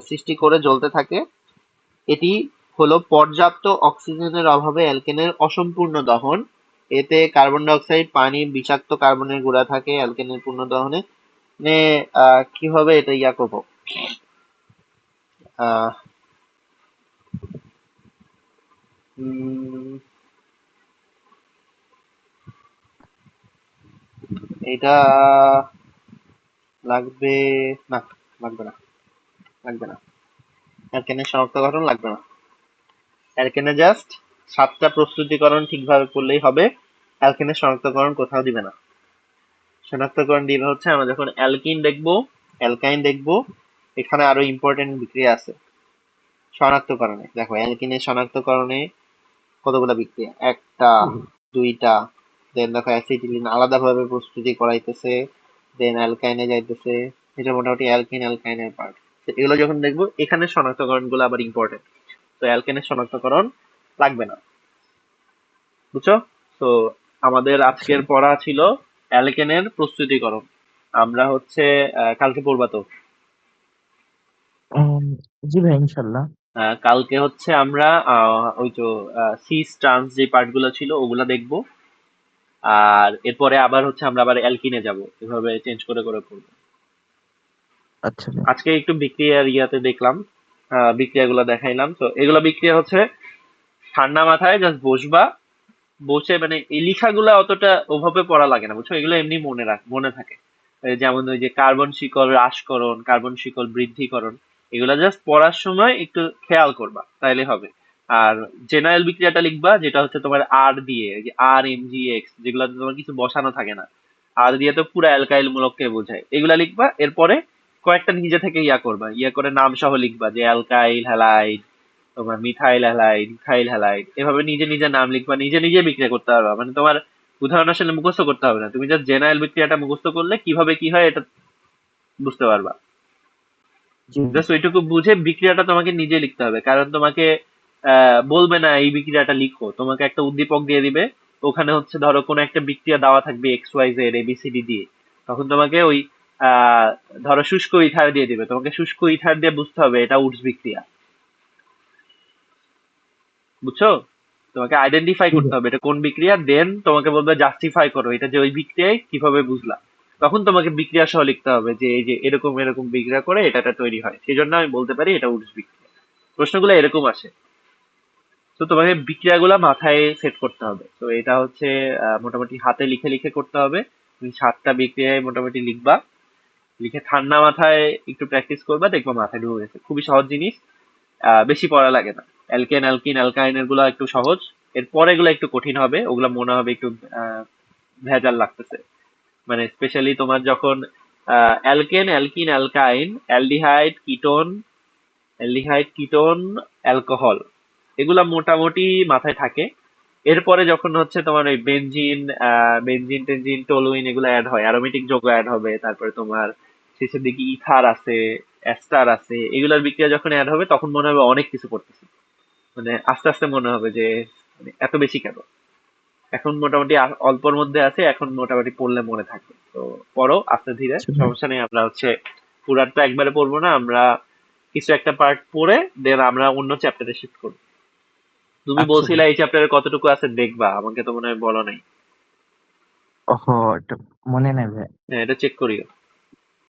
সৃষ্টি করে জ্বলতে থাকে। এটি হলো পর্যাপ্ত অক্সিজেনের অভাবে অ্যালকেনের অসম্পূর্ণ দহন। এতে কার্বন ডাই অক্সাইড, পানি, বিষাক্ত কার্বনের গুঁড়া থাকে অ্যালকেনের পূর্ণ দহনে। মানে কিভাবে এটা ইয়া করবো, আহ উম, এটা লাগবে না, লাগবে না, লাগবে না। অ্যালকেনের শনাক্তকরণ লাগবে না। অ্যালকেনে জাস্ট 7টা প্রস্তুতিকরণ ঠিকভাবে করলেই হবে। অ্যালকেনের শনাক্তকরণ কোথাও দিবে না। শনাক্তকরণ দিবে হচ্ছে আমরা যখন অ্যালকিন দেখবো, অ্যালকাইন দেখবো। এখানে আরো ইম্পর্টেন্ট বিক্রিয়া আছে শনাক্তকরণে। দেখো অ্যালকিনের শনাক্তকরণে কতগুলো বিক্রিয়া, একটা, দুইটা, দেন দেখো অ্যাসিটিলিন আলাদাভাবে প্রস্তুতি করাইতেছে, দেন অ্যালকাইনে যাইতেছে। এটা মোটামুটি অ্যালকিন অ্যালকাইনের পার্ট। এগুলো যখন দেখবো, এখানে শনাক্তকরণ গুলো আবার ইম্পর্টেন্ট। তো অ্যালকেনের শনাক্তকরণ লাগবে না। বুঝছো? তো আমাদের আচ্ছা। আজকের পড়া ছিল অ্যালকেনের প্রস্তুতিকরণ। আমরা হচ্ছে কালকে পড়বা তো? উম, জি ভাই ইনশাল্লাহ। কালকে হচ্ছে আমরা ওই তো সিস ট্রান্স যে পার্ট গুলো ছিল ওগুলা দেখবো। আর এরপরে আবার হচ্ছে আমরা আবার অ্যালকিনে যাব, এভাবে চেঞ্জ করে করে পড়বো। আচ্ছা ভাই। আজকে একটু বিক্রিয়ার ইয়াতে দেখলাম, বিক্রিয়াগুলো দেখাইলাম। তো এগুলো বিক্রিয়া হচ্ছে ঠান্ডা মাথায় জাস্ট বসবা, বসে মানে এই লেখাগুলা অতটা ওভাবে পড়া লাগে না, বুঝছো? এগুলো এমনি মনে থাকে। যেমন ওই যে কার্বন শিকল হ্রাসকরণ, কার্বন শিকল বৃদ্ধিকরণ, এগুলা জাস্ট পড়ার সময় একটু খেয়াল করবা, তাইলে হবে। আর জেনারেল বিক্রিয়াটা লিখবা, যেটা হচ্ছে তোমার আর দিয়ে, এই যে আর এম জি এক্স, যেগুলো তোমার কিছু বসানো থাকে না, আর দিয়ে তো পুরো অ্যালকাইল মূলককে বোঝায়, এগুলা লিখবা। এরপরে কয়েকটা নিজে থেকে করবা, করে নাম সহ লিখবা, যে অ্যালকাইল হ্যালাইড, তোমার মিথাইল হ্যালাইড, ইথাইল হ্যালাইড, এভাবে নিজে নিজে নাম লিখবা, নিজে নিজে বিক্রিয়া করতে পারবা। মানে তোমার উদাহরণ আসলে মুখস্থ করতে হবে না, তুমি জাস্ট জেনারেল বিক্রিয়াটা মুখস্থ করলে কিভাবে কি হয় এটা বুঝতে পারবা। জি জাস্ট ওইটুকু বুঝে বিক্রিয়াটা তোমাকে নিজে লিখতে হবে, কারণ তোমাকে বলবে না এই বিক্রিয়াটা লিখো, তোমাকে একটা উদ্দীপক দিয়ে দিবে, ওখানে হচ্ছে ধরো কোনো একটা বিক্রিয়া দেওয়া থাকবে এক্স ওয়াই জেড এবিসিডি দিয়ে, তখন তোমাকে ওই আহ ধরো শুষ্ক ইথার দিয়ে দিবে, তোমাকে শুষ্ক ইথার দিয়ে বুঝতে হবে এটা উডস বিক্রিয়া, বুঝছো? তোমাকে আইডেন্টিফাই জি করতে হবে এটা কোন বিক্রিয়া, দেন তোমাকে বলবে জাস্টিফাই করো এটা যে ওই বিক্রিয়ায় কিভাবে বুঝলা, তখন তোমাকে বিক্রিয়া সহ লিখতে হবে যে এই যে এরকম এরকম বিক্রিয়া করে এটা তৈরি হয়, সেই জন্য আমি বলতে পারি এটা উডস বিক্রিয়া। প্রশ্নগুলো এরকম আসে। তো তোমাকে বিক্রিয়াগুলো মাথায় সেট করতে হবে। তো এটা হচ্ছে মোটামুটি হাতে লিখে লিখে করতে হবে। তুমি 7টা বিক্রিয়ায় মোটামুটি লিখবা, লিখে ঠান্ডা মাথায় একটু প্র্যাকটিস করবা, দেখবা মাথায় ঢুকে গেছে। খুবই সহজ জিনিস, বেশি পড়া লাগে না। অ্যালকেন অ্যালকিন অ্যালকাইনের গুলো একটু সহজ, এর পরে গুলো একটু কঠিন হবে, ওগুলো মনে হবে একটু ভেজাল লাগতেছে। মানে স্পেশালি তোমার যখন alkane alkyne অ্যালকাইন aldehyde ketone alcohol, এগুলা মোটামুটি মাথায় থাকে। এরপরে যখন হচ্ছে তোমার ওই বেনজিন টেনজিন টলুইন এগুলো অ্যাড হয়, অ্যারোমেটিক যৌগ অ্যাড হবে, তারপরে তোমার শেষের দিকে ইথার আছে, অ্যাস্টার আছে, এগুলার বিক্রিয়া যখন অ্যাড হবে তখন মনে হবে অনেক কিছু করতেছি। মানে আস্তে আস্তে মনে হবে যে মানে এত বেশি কেন। এখন মোটামুটি অল্পর মধ্যে আছে, এখন মোটামুটি পড়লে মনে থাকবে। তো পড়ো আস্তে ধীরে, আচ্ছা ভাই। সমস্যা নেই। আমরা হচ্ছে পুরাটা একবারে পড়বো না, আমরা কিছু একটা পার্ট পড়ে দেন আমরা অন্য চ্যাপ্টারে শিফট করবো। তুমি আচ্ছা বলছিলে ভাই। এই চ্যাপ্টারে কতটুকু আছে দেখবা, আমাকে তো মনে হয় বলো নাই। ওহো, এটা মনে নাই ভাই। হ্যাঁ, এটা চেক করিও।